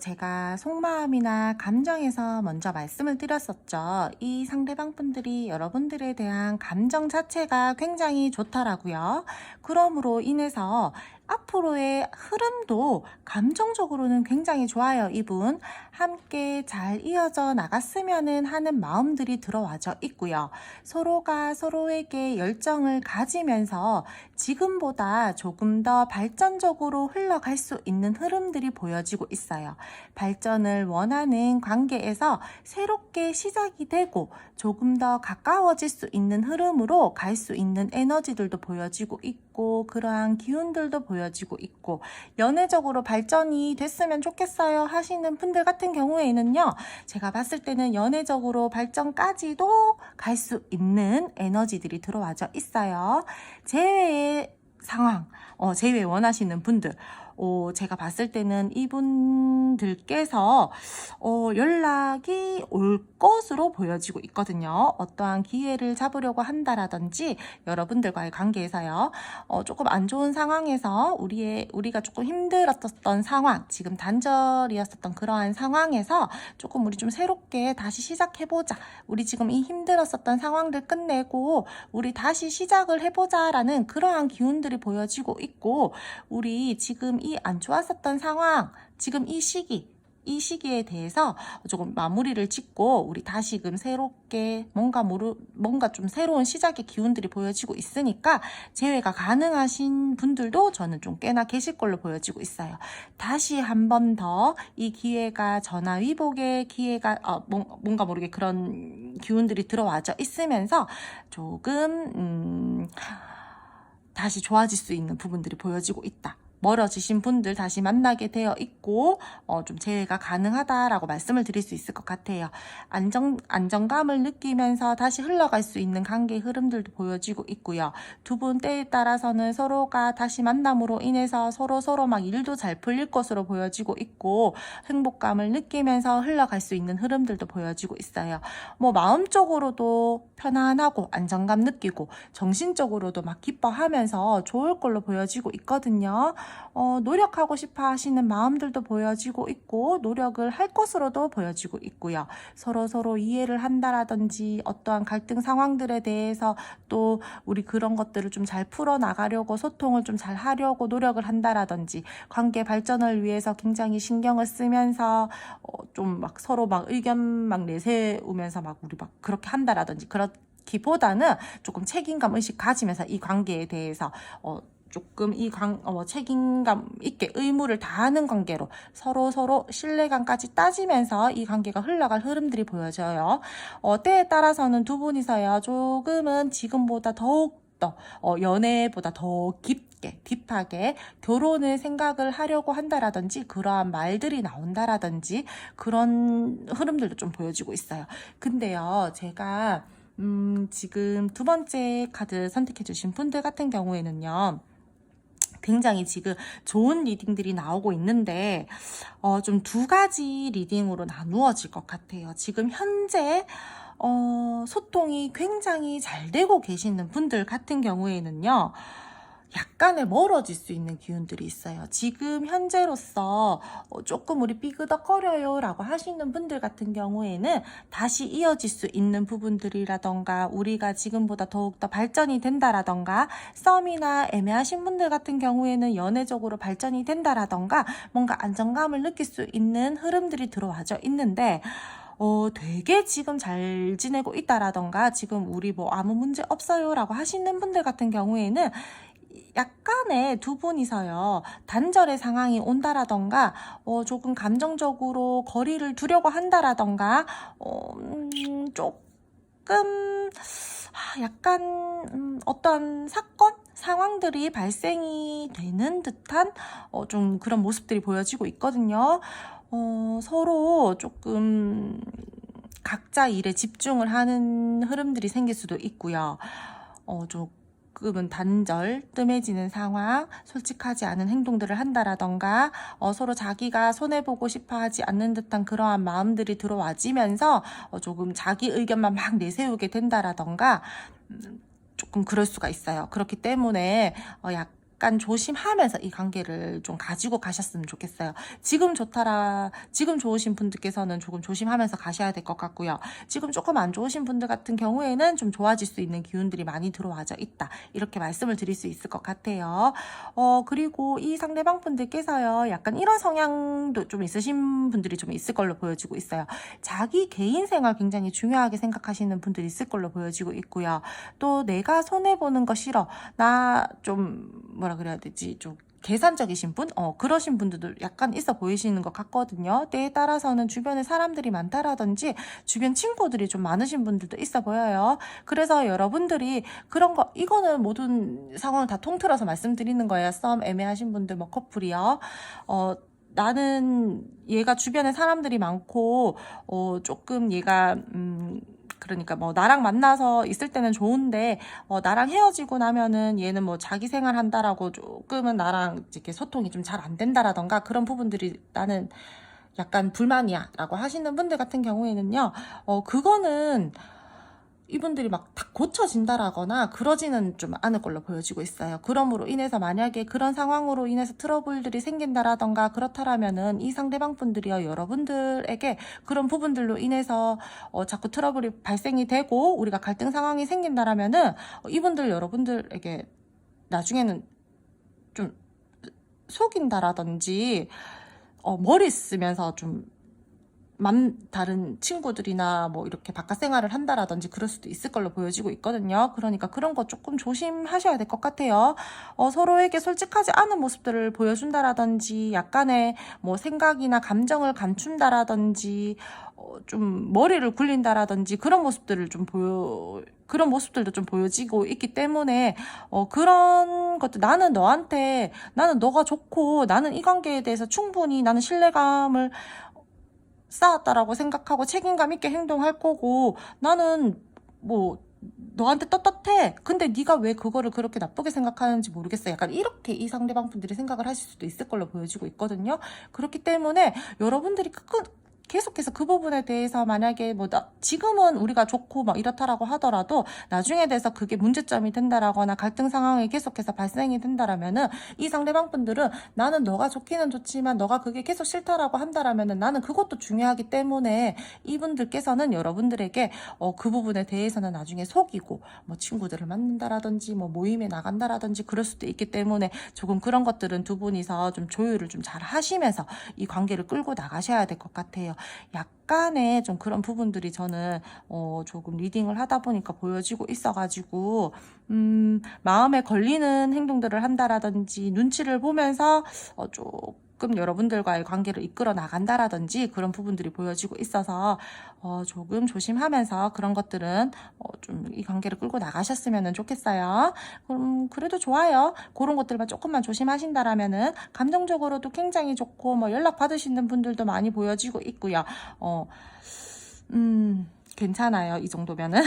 제가 속마음이나 감정에서 먼저 말씀을 드렸었죠. 이 상대방 분들이 여러분들에 대한 감정 자체가 굉장히 좋더라고요. 그러므로 인해서 앞으로의 흐름도 감정적으로는 굉장히 좋아요. 이분 함께 잘 이어져 나갔으면 하는 마음들이 들어와져 있고요. 서로가 서로에게 열정을 가지면서 지금보다 조금 더 발전적으로 흘러갈 수 있는 흐름들이 보여지고 있어요. 발전을 원하는 관계에서 새롭게 시작이 되고 조금 더 가까워질 수 있는 흐름으로 갈 수 있는 에너지들도 보여지고 있고, 그러한 기운들도 보여지고 있고, 연애적으로 발전이 됐으면 좋겠어요 하시는 분들 같은 경우에는요, 제가 봤을 때는 연애적으로 발전까지도 갈 수 있는 에너지들이 들어와져 있어요. 제외의 상황, 제외 원하시는 분들, 제가 봤을 때는 이분들께서 연락이 올 것으로 보여지고 있거든요. 어떠한 기회를 잡으려고 한다라든지 여러분들과의 관계에서요. 조금 안 좋은 상황에서 우리가 조금 힘들었던 상황, 지금 단절이었었던 그러한 상황에서 조금 우리 좀 새롭게 다시 시작해보자. 우리 지금 이 힘들었었던 상황들 끝내고 우리 다시 시작을 해보자라는 그러한 기운들이 보여지고 있고, 우리 지금 이 안 좋았었던 상황, 지금 이 시기에 대해서 조금 마무리를 짓고 우리 다시금 새롭게 뭔가 좀 새로운 시작의 기운들이 보여지고 있으니까 재회가 가능하신 분들도 저는 좀 꽤나 계실 걸로 보여지고 있어요. 다시 한 번 더 이 기회가 전화위복의 기회가 뭔가 모르게 그런 기운들이 들어와져 있으면서 조금 다시 좋아질 수 있는 부분들이 보여지고 있다. 멀어지신 분들 다시 만나게 되어 있고 좀 재회가 가능하다라고 말씀을 드릴 수 있을 것 같아요. 안정감을 느끼면서 다시 흘러갈 수 있는 관계의 흐름들도 보여지고 있고요. 두 분 때에 따라서는 서로가 다시 만남으로 인해서 서로 막 일도 잘 풀릴 것으로 보여지고 있고 행복감을 느끼면서 흘러갈 수 있는 흐름들도 보여지고 있어요. 뭐 마음적으로도 편안하고 안정감 느끼고 정신적으로도 막 기뻐하면서 좋을 걸로 보여지고 있거든요. 노력하고 싶어 하시는 마음들도 보여지고 있고 노력을 할 것으로도 보여지고 있고요. 서로 이해를 한다라든지 어떠한 갈등 상황들에 대해서 또 우리 그런 것들을 좀 잘 풀어나가려고 소통을 좀 잘 하려고 노력을 한다라든지 관계 발전을 위해서 굉장히 신경을 쓰면서 좀 막 서로 막 의견 막 내세우면서 막 우리 막 그렇게 한다라든지 그렇기보다는 조금 책임감 의식 가지면서 이 관계에 대해서 조금 책임감 있게 의무를 다하는 관계로 서로 신뢰감까지 따지면서 이 관계가 흘러갈 흐름들이 보여져요. 때에 따라서는 두 분이서요 조금은 지금보다 더욱 더 연애보다 더 깊게 딥하게 결혼을 생각을 하려고 한다라든지 그러한 말들이 나온다라든지 그런 흐름들도 좀 보여지고 있어요. 근데요 제가 지금 두 번째 카드 선택해 주신 분들 같은 경우에는요 굉장히 지금 좋은 리딩들이 나오고 있는데 좀 두 가지 리딩으로 나누어질 것 같아요. 지금 현재 소통이 굉장히 잘 되고 계시는 분들 같은 경우에는요. 약간의 멀어질 수 있는 기운들이 있어요. 지금 현재로서 조금 우리 삐그덕거려요 라고 하시는 분들 같은 경우에는 다시 이어질 수 있는 부분들이라던가 우리가 지금보다 더욱더 발전이 된다라던가 썸이나 애매하신 분들 같은 경우에는 연애적으로 발전이 된다라던가 뭔가 안정감을 느낄 수 있는 흐름들이 들어와져 있는데 되게 지금 잘 지내고 있다라던가 지금 우리 뭐 아무 문제 없어요 라고 하시는 분들 같은 경우에는 약간의 두 분이서요 단절의 상황이 온다라던가 조금 감정적으로 거리를 두려고 한다라던가 조금 약간 어떤 사건? 상황들이 발생이 되는 듯한 좀 그런 모습들이 보여지고 있거든요. 서로 조금 각자 일에 집중을 하는 흐름들이 생길 수도 있고요. 조금은 단절, 뜸해지는 상황, 솔직하지 않은 행동들을 한다라던가 서로 자기가 손해보고 싶어 하지 않는 듯한 그러한 마음들이 들어와지면서 조금 자기 의견만 막 내세우게 된다라던가 조금 그럴 수가 있어요. 그렇기 때문에 약간 조심하면서 이 관계를 좀 가지고 가셨으면 좋겠어요. 지금 좋으신 분들께서는 조금 조심하면서 가셔야 될 것 같고요. 지금 조금 안 좋으신 분들 같은 경우에는 좀 좋아질 수 있는 기운들이 많이 들어와져 있다. 이렇게 말씀을 드릴 수 있을 것 같아요. 그리고 이 상대방 분들께서요. 약간 이런 성향도 좀 있으신 분들이 좀 있을 걸로 보여지고 있어요. 자기 개인 생활 굉장히 중요하게 생각하시는 분들이 있을 걸로 보여지고 있고요. 또 내가 손해보는 거 싫어. 나 좀 뭐라 그래야 되지? 좀 계산적이신 분? 그러신 분들도 약간 있어 보이시는 것 같거든요. 때에 따라서는 주변에 사람들이 많다라든지 주변 친구들이 좀 많으신 분들도 있어 보여요. 그래서 여러분들이 그런 거, 이거는 모든 상황을 다 통틀어서 말씀드리는 거예요. 썸 애매하신 분들, 뭐 커플이요. 나는 얘가 주변에 사람들이 많고 조금 얘가 그러니까 뭐 나랑 만나서 있을 때는 좋은데 나랑 헤어지고 나면은 얘는 뭐 자기 생활 한다라고 조금은 나랑 이렇게 소통이 좀 잘 안 된다라던가 그런 부분들이 나는 약간 불만이야 라고 하시는 분들 같은 경우에는요 그거는 이분들이 막 다 고쳐진다라거나 그러지는 좀 않을 걸로 보여지고 있어요. 그럼으로 인해서 만약에 그런 상황으로 인해서 트러블들이 생긴다라던가 그렇다라면은 이 상대방 분들이요 여러분들에게 그런 부분들로 인해서 자꾸 트러블이 발생이 되고 우리가 갈등 상황이 생긴다라면은 이분들 여러분들에게 나중에는 좀 속인다라든지 머리 쓰면서 좀 다른 친구들이나 뭐 이렇게 바깥 생활을 한다라든지 그럴 수도 있을 걸로 보여지고 있거든요. 그러니까 그런 거 조금 조심하셔야 될 것 같아요. 서로에게 솔직하지 않은 모습들을 보여준다라든지 약간의 뭐 생각이나 감정을 감춘다라든지 좀 머리를 굴린다라든지 그런 모습들도 좀 보여지고 있기 때문에 그런 그런 것도 나는 너가 좋고 나는 이 관계에 대해서 충분히 나는 신뢰감을 쌓았다라고 생각하고 책임감 있게 행동할 거고 나는 뭐 너한테 떳떳해. 근데 네가 왜 그거를 그렇게 나쁘게 생각하는지 모르겠어. 약간 이렇게 이 상대방 분들이 생각을 하실 수도 있을 걸로 보여지고 있거든요. 그렇기 때문에 여러분들이 계속해서 그 부분에 대해서 만약에 지금은 우리가 좋고 막 이렇다라고 하더라도 나중에 돼서 그게 문제점이 된다라거나 갈등 상황이 계속해서 발생이 된다라면은 이 상대방 분들은 나는 너가 좋기는 좋지만 너가 그게 계속 싫다라고 한다라면은 나는 그것도 중요하기 때문에 이분들께서는 여러분들에게 그 부분에 대해서는 나중에 속이고 뭐 친구들을 만난다라든지 뭐 모임에 나간다라든지 그럴 수도 있기 때문에 조금 그런 것들은 두 분이서 좀 조율을 좀 잘 하시면서 이 관계를 끌고 나가셔야 될 것 같아요. 약간의 좀 그런 부분들이 저는 조금 리딩을 하다 보니까 보여지고 있어가지고 마음에 걸리는 행동들을 한다라든지 눈치를 보면서 조금 여러분들과의 관계를 이끌어 나간다라든지 그런 부분들이 보여지고 있어서 조금 조심하면서 그런 것들은 좀 이 관계를 끌고 나가셨으면 좋겠어요. 그럼 그래도 좋아요. 그런 것들만 조금만 조심하신다라면은 감정적으로도 굉장히 좋고 뭐 연락 받으시는 분들도 많이 보여지고 있고요. 괜찮아요. 이 정도면은.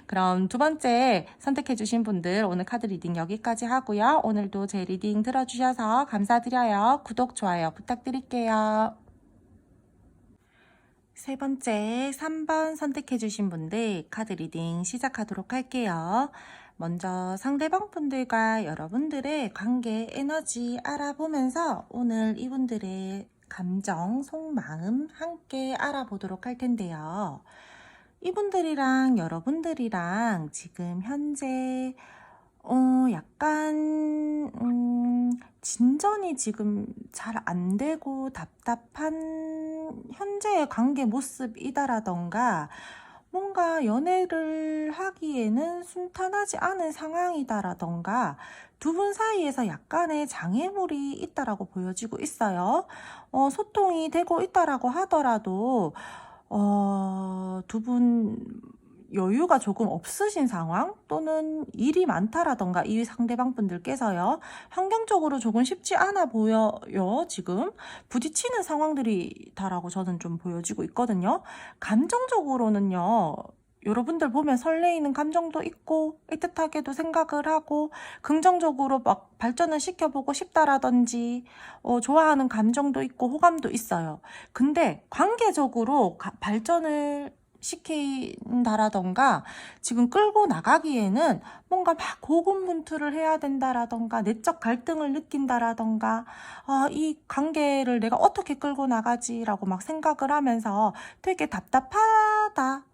그럼 두 번째 선택해주신 분들 오늘 카드 리딩 여기까지 하고요. 오늘도 제 리딩 들어주셔서 감사드려요. 구독, 좋아요 부탁드릴게요. 세 번째 3번 선택해주신 분들 카드 리딩 시작하도록 할게요. 먼저 상대방 분들과 여러분들의 관계 에너지 알아보면서 오늘 이분들의 감정, 속마음 함께 알아보도록 할 텐데요. 이분들이랑 여러분들이랑 지금 현재 약간 진전이 지금 잘 안 되고 답답한 현재의 관계 모습이다라던가 뭔가 연애를 하기에는 순탄하지 않은 상황이다라던가 두 분 사이에서 약간의 장애물이 있다라고 보여지고 있어요. 소통이 되고 있다라고 하더라도 두 분 여유가 조금 없으신 상황 또는 일이 많다라던가 이 상대방 분들께서요. 환경적으로 조금 쉽지 않아 보여요. 지금 부딪히는 상황들이다라고 저는 좀 보여지고 있거든요. 감정적으로는요. 여러분들 보면 설레이는 감정도 있고 애틋하게도 생각을 하고 긍정적으로 막 발전을 시켜보고 싶다라든지 좋아하는 감정도 있고 호감도 있어요. 근데 관계적으로 발전을 시킨다라던가 지금 끌고 나가기에는 뭔가 막 고군분투를 해야 된다라던가 내적 갈등을 느낀다라던가 이 관계를 내가 어떻게 끌고 나가지라고 막 생각을 하면서 되게 답답하다.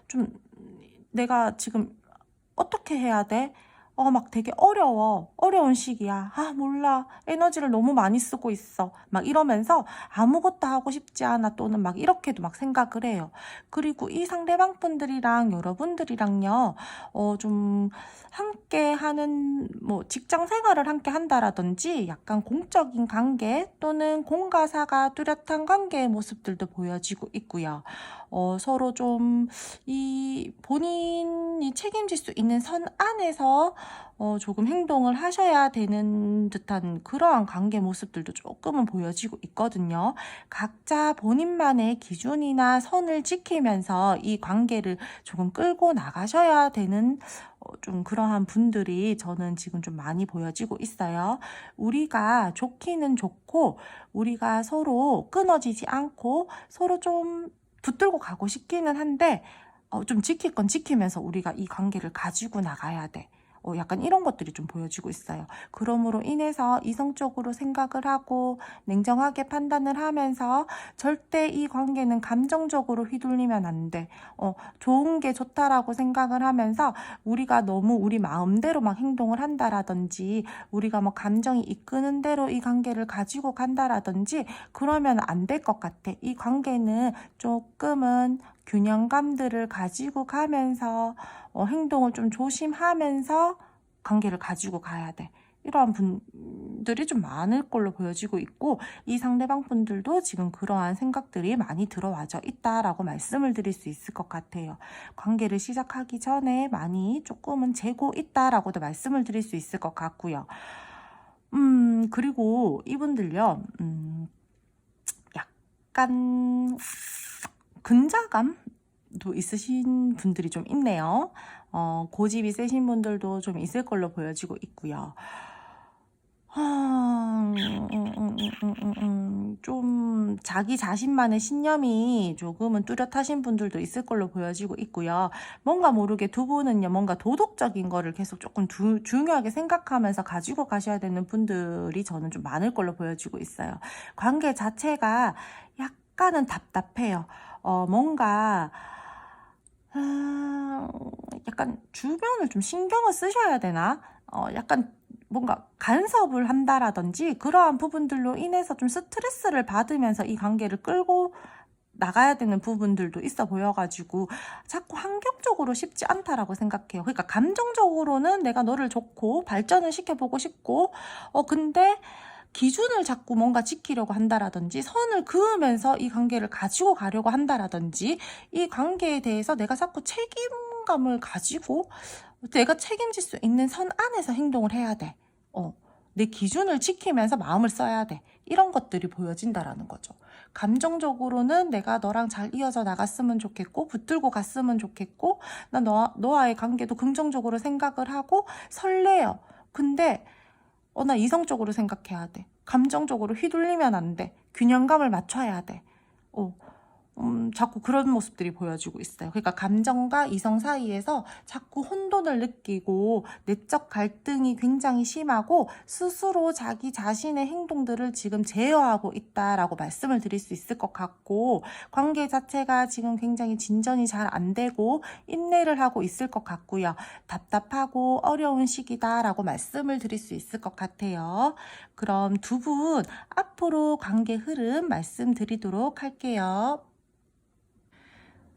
좀 내가 지금 어떻게 해야 돼? 막 되게 어려운 시기야. 몰라. 에너지를 너무 많이 쓰고 있어. 막 이러면서 아무것도 하고 싶지 않아. 또는 막 이렇게도 막 생각을 해요. 그리고 이 상대방 분들이랑 여러분들이랑요, 좀 함께 하는, 뭐, 직장 생활을 함께 한다라든지 약간 공적인 관계 또는 공과사가 뚜렷한 관계의 모습들도 보여지고 있고요. 서로 좀 본인이 책임질 수 있는 선 안에서 조금 행동을 하셔야 되는 듯한 그러한 관계 모습들도 조금은 보여지고 있거든요. 각자 본인만의 기준이나 선을 지키면서 이 관계를 조금 끌고 나가셔야 되는 좀 그러한 분들이 저는 지금 좀 많이 보여지고 있어요. 우리가 좋기는 좋고 우리가 서로 끊어지지 않고 서로 좀 붙들고 가고 싶기는 한데 좀 지킬 건 지키면서 우리가 이 관계를 가지고 나가야 돼. 약간 이런 것들이 좀 보여지고 있어요. 그러므로 인해서 이성적으로 생각을 하고 냉정하게 판단을 하면서 절대 이 관계는 감정적으로 휘둘리면 안 돼. 좋은 게 좋다라고 생각을 하면서 우리가 너무 우리 마음대로 막 행동을 한다라든지 우리가 뭐 감정이 이끄는 대로 이 관계를 가지고 간다라든지 그러면 안 될 것 같아. 이 관계는 조금은 균형감들을 가지고 가면서 행동을 좀 조심하면서 관계를 가지고 가야 돼. 이러한 분들이 좀 많을 걸로 보여지고 있고, 이 상대방 분들도 지금 그러한 생각들이 많이 들어와져 있다라고 말씀을 드릴 수 있을 것 같아요. 관계를 시작하기 전에 많이 조금은 재고 있다라고도 말씀을 드릴 수 있을 것 같고요. 그리고 이분들요, 약간 근자감도 있으신 분들이 좀 있네요. 고집이 세신 분들도 좀 있을 걸로 보여지고 있고요. 좀 자기 자신만의 신념이 조금은 뚜렷하신 분들도 있을 걸로 보여지고 있고요. 뭔가 모르게 두 분은요, 뭔가 도덕적인 거를 계속 조금 중요하게 생각하면서 가지고 가셔야 되는 분들이 저는 좀 많을 걸로 보여지고 있어요. 관계 자체가 약간은 답답해요. 뭔가 약간 주변을 좀 신경을 쓰셔야 되나? 약간 뭔가 간섭을 한다라든지 그러한 부분들로 인해서 좀 스트레스를 받으면서 이 관계를 끌고 나가야 되는 부분들도 있어 보여가지고 자꾸 환경적으로 쉽지 않다라고 생각해요. 그러니까 감정적으로는 내가 너를 좋고 발전을 시켜보고 싶고, 근데 기준을 자꾸 뭔가 지키려고 한다라든지 선을 그으면서 이 관계를 가지고 가려고 한다라든지, 이 관계에 대해서 내가 자꾸 책임감을 가지고 내가 책임질 수 있는 선 안에서 행동을 해야 돼. 내 기준을 지키면서 마음을 써야 돼. 이런 것들이 보여진다라는 거죠. 감정적으로는 내가 너랑 잘 이어져 나갔으면 좋겠고, 붙들고 갔으면 좋겠고, 나 너와의 관계도 긍정적으로 생각을 하고 설레요. 근데 나 이성적으로 생각해야 돼. 감정적으로 휘둘리면 안 돼. 균형감을 맞춰야 돼. 자꾸 그런 모습들이 보여지고 있어요. 그러니까 감정과 이성 사이에서 자꾸 혼돈을 느끼고 내적 갈등이 굉장히 심하고 스스로 자기 자신의 행동들을 지금 제어하고 있다라고 말씀을 드릴 수 있을 것 같고, 관계 자체가 지금 굉장히 진전이 잘 안 되고 인내를 하고 있을 것 같고요. 답답하고 어려운 시기다라고 말씀을 드릴 수 있을 것 같아요. 그럼 두 분 앞으로 관계 흐름 말씀드리도록 할게요.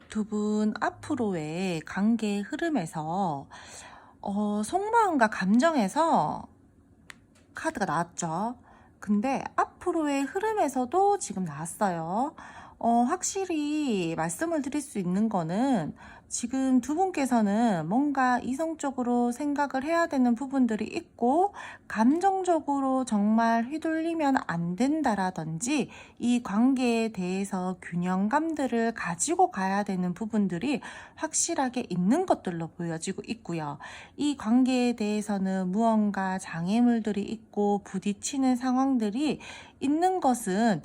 두 분 앞으로의 관계 흐름에서 속마음과 감정에서 카드가 나왔죠. 근데 앞으로의 흐름에서도 지금 나왔어요. 확실히 말씀을 드릴 수 있는 거는, 지금 두 분께서는 뭔가 이성적으로 생각을 해야 되는 부분들이 있고, 감정적으로 정말 휘둘리면 안 된다라든지 이 관계에 대해서 균형감들을 가지고 가야 되는 부분들이 확실하게 있는 것들로 보여지고 있고요. 이 관계에 대해서는 무언가 장애물들이 있고 부딪히는 상황들이 있는 것은,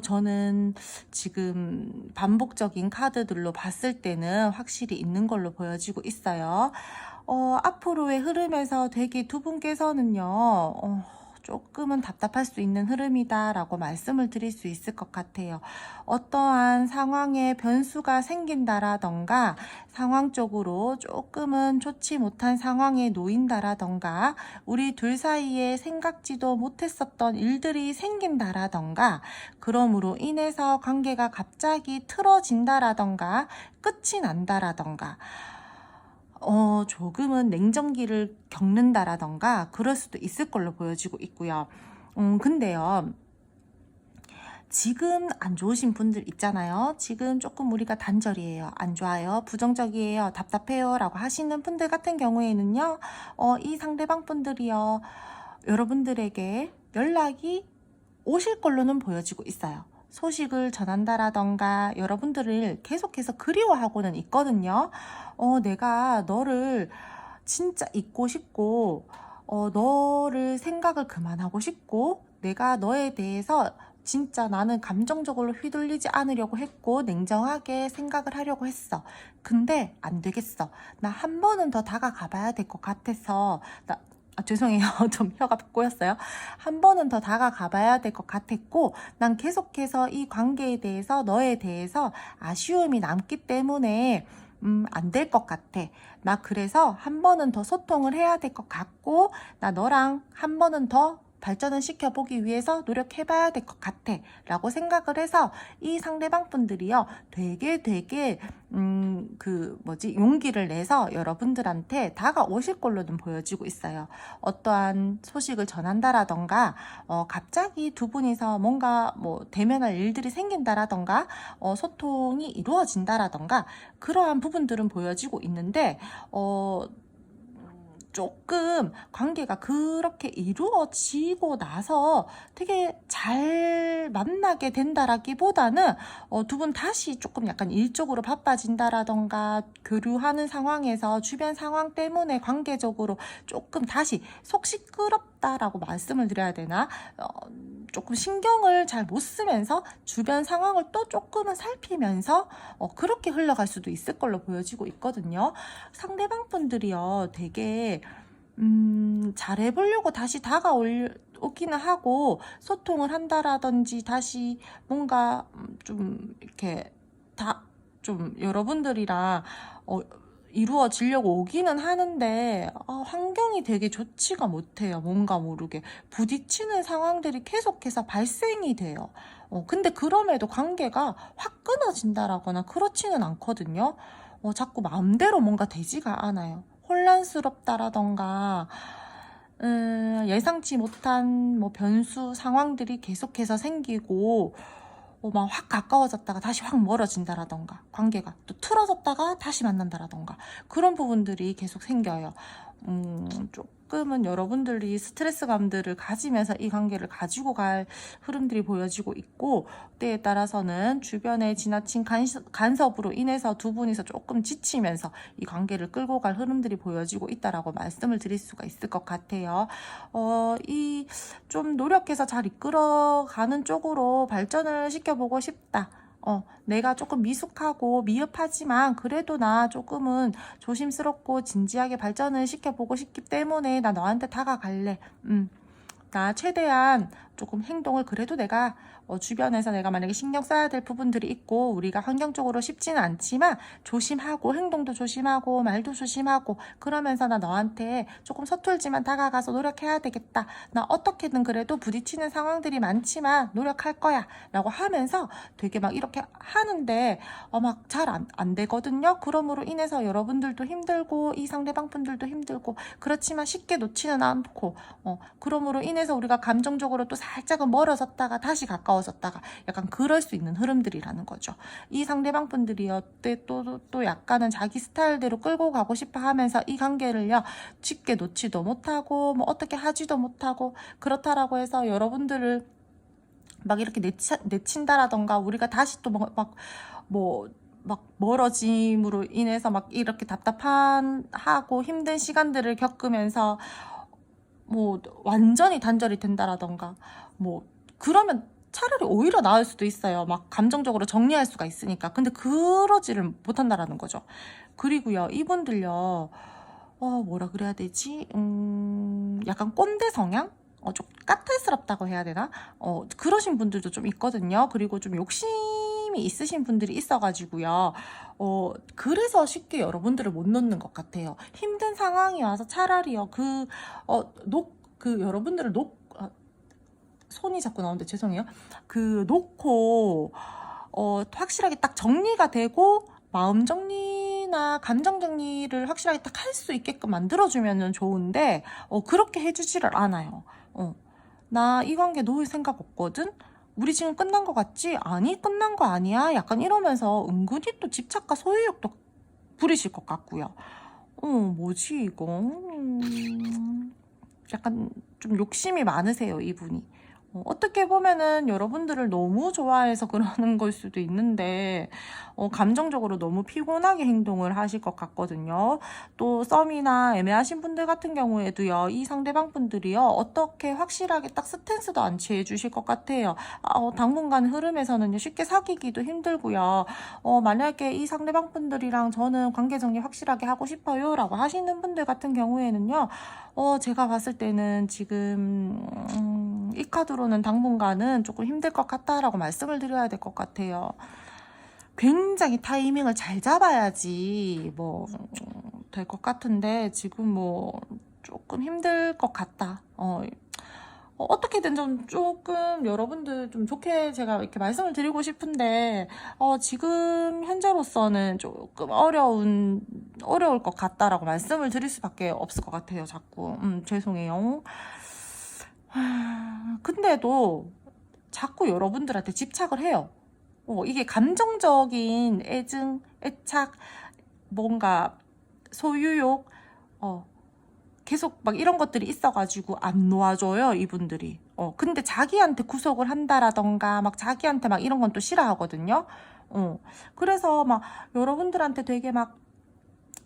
저는 지금 반복적인 카드들로 봤을 때는 확실히 있는 걸로 보여지고 있어요. 앞으로의 흐름에서 되게 두 분께서는요, 조금은 답답할 수 있는 흐름이다라고 말씀을 드릴 수 있을 것 같아요. 어떠한 상황에 변수가 생긴다라던가, 상황적으로 조금은 좋지 못한 상황에 놓인다라던가, 우리 둘 사이에 생각지도 못했었던 일들이 생긴다라던가, 그러므로 인해서 관계가 갑자기 틀어진다라던가 끝이 난다라던가, 조금은 냉정기를 겪는다라던가 그럴 수도 있을 걸로 보여지고 있고요. 근데요, 지금 안 좋으신 분들 있잖아요. 지금 조금 우리가 단절이에요. 안 좋아요. 부정적이에요. 답답해요. 라고 하시는 분들 같은 경우에는요, 이 상대방 분들이요, 여러분들에게 연락이 오실 걸로는 보여지고 있어요. 소식을 전한다라던가 여러분들을 계속해서 그리워하고는 있거든요. 내가 너를 진짜 잊고 싶고, 너를 생각을 그만하고 싶고, 내가 너에 대해서 진짜 나는 감정적으로 휘둘리지 않으려고 했고 냉정하게 생각을 하려고 했어. 근데 안 되겠어. 나 한 번은 더 다가가 봐야 될 것 같아서, 죄송해요. 좀 혀가 꼬였어요. 한 번은 더 다가가 봐야 될 것 같았고, 난 계속해서 이 관계에 대해서, 너에 대해서 아쉬움이 남기 때문에 안 될 것 같아. 나 그래서 한 번은 더 소통을 해야 될 것 같고, 나 너랑 한 번은 더 발전을 시켜보기 위해서 노력해봐야 될 것 같아 라고 생각을 해서 이 상대방 분들이요 되게 용기를 내서 여러분들한테 다가오실 걸로는 보여지고 있어요. 어떠한 소식을 전한다라던가 갑자기 두 분이서 뭔가 대면할 일들이 생긴다라던가 소통이 이루어진다라던가 그러한 부분들은 보여지고 있는데 조금 관계가 그렇게 이루어지고 나서 되게 잘 만나게 된다라기보다는 두 분 다시 조금 약간 일적으로 바빠진다라던가 교류하는 상황에서 주변 상황 때문에 관계적으로 조금 다시 속 시끄럽다라고 말씀을 드려야 되나? 조금 신경을 잘 못 쓰면서 주변 상황을 또 조금은 살피면서 그렇게 흘러갈 수도 있을 걸로 보여지고 있거든요. 상대방 분들이요 되게 잘해보려고 다시 다가오기는 하고 소통을 한다라든지 다시 뭔가 좀 이렇게 좀 여러분들이랑 이루어지려고 오기는 하는데 환경이 되게 좋지가 못해요. 뭔가 모르게 부딪히는 상황들이 계속해서 발생이 돼요. 근데 그럼에도 관계가 확 끊어진다라거나 그렇지는 않거든요. 자꾸 마음대로 뭔가 되지가 않아요. 혼란스럽다라던가 예상치 못한 변수 상황들이 계속해서 생기고 막 확 가까워졌다가 다시 확 멀어진다라던가 관계가 또 틀어졌다가 다시 만난다라던가 그런 부분들이 계속 생겨요. 조금은 여러분들이 스트레스감들을 가지면서 이 관계를 가지고 갈 흐름들이 보여지고 있고 때에 따라서는 주변에 지나친 간섭으로 인해서 두 분이서 조금 지치면서 이 관계를 끌고 갈 흐름들이 보여지고 있다라고 말씀을 드릴 수가 있을 것 같아요. 이 좀 노력해서 잘 이끌어가는 쪽으로 발전을 시켜보고 싶다. 내가 조금 미숙하고 미흡하지만 그래도 나 조금은 조심스럽고 진지하게 발전을 시켜보고 싶기 때문에 나 너한테 다가갈래. 나 최대한 조금 행동을 그래도 내가 주변에서 내가 만약에 신경 써야 될 부분들이 있고 우리가 환경적으로 쉽지는 않지만 조심하고 행동도 조심하고 말도 조심하고 그러면서 나 너한테 조금 서툴지만 다가가서 노력해야 되겠다. 나 어떻게든 그래도 부딪히는 상황들이 많지만 노력할 거야 라고 하면서 되게 막 이렇게 하는데 막 잘 안 되거든요. 그러므로 인해서 여러분들도 힘들고 이 상대방 분들도 힘들고 그렇지만 쉽게 놓지는 않고 그러므로 인해서 우리가 감정적으로 또 살짝은 멀어졌다가 다시 가까워졌다가 약간 그럴 수 있는 흐름들이라는 거죠. 이 상대방 분들이요 또 약간은 자기 스타일대로 끌고 가고 싶어 하면서 이 관계를요 쉽게 놓지도 못하고 어떻게 하지도 못하고 그렇다라고 해서 여러분들을 막 이렇게 내친다라던가 우리가 다시 또 막 멀어짐으로 인해서 막 이렇게 답답하고 힘든 시간들을 겪으면서 완전히 단절이 된다라던가 그러면 차라리 오히려 나을 수도 있어요. 막 감정적으로 정리할 수가 있으니까. 근데 그러지를 못한다라는 거죠. 그리고요 이분들요 뭐라 그래야 되지? 약간 꼰대 성향? 좀 까탈스럽다고 해야 되나? 그러신 분들도 좀 있거든요. 그리고 좀 욕심이 있으신 분들이 있어가지고요. 그래서 쉽게 여러분들을 못 놓는 것 같아요. 힘든 상황이 와서 차라리요, 여러분들을 손이 자꾸 나오는데 죄송해요. 놓고, 확실하게 딱 정리가 되고, 마음 정리나 감정 정리를 확실하게 딱 할 수 있게끔 만들어주면 좋은데, 그렇게 해주지를 않아요. 나 이 관계 놓을 생각 없거든? 우리 지금 끝난 거 같지? 아니, 끝난 거 아니야? 약간 이러면서 은근히 또 집착과 소유욕도 부리실 것 같고요. 뭐지, 이거? 약간 좀 욕심이 많으세요, 이분이. 어떻게 보면은 여러분들을 너무 좋아해서 그러는 걸 수도 있는데 감정적으로 너무 피곤하게 행동을 하실 것 같거든요. 또 썸이나 애매하신 분들 같은 경우에도요. 이 상대방 분들이요. 어떻게 확실하게 딱 스탠스도 안 취해 주실 것 같아요. 당분간 흐름에서는요. 쉽게 사귀기도 힘들고요. 만약에 이 상대방 분들이랑 저는 관계 정리 확실하게 하고 싶어요 라고 하시는 분들 같은 경우에는요. 제가 봤을 때는 지금 이 카드로는 당분간은 조금 힘들 것 같다라고 말씀을 드려야 될 것 같아요. 굉장히 타이밍을 잘 잡아야지 될 것 같은데 지금 조금 힘들 것 같다. 어떻게든 좀 조금 여러분들 좀 좋게 제가 이렇게 말씀을 드리고 싶은데, 지금 현재로서는 조금 어려울 것 같다라고 말씀을 드릴 수밖에 없을 것 같아요, 자꾸. 죄송해요. 근데도 자꾸 여러분들한테 집착을 해요. 이게 감정적인 애증, 애착, 뭔가 소유욕, 계속 막 이런 것들이 있어가지고 안 놓아줘요, 이분들이. 근데 자기한테 구속을 한다라던가, 막 자기한테 막 이런 건 또 싫어하거든요. 그래서 막 여러분들한테 되게 막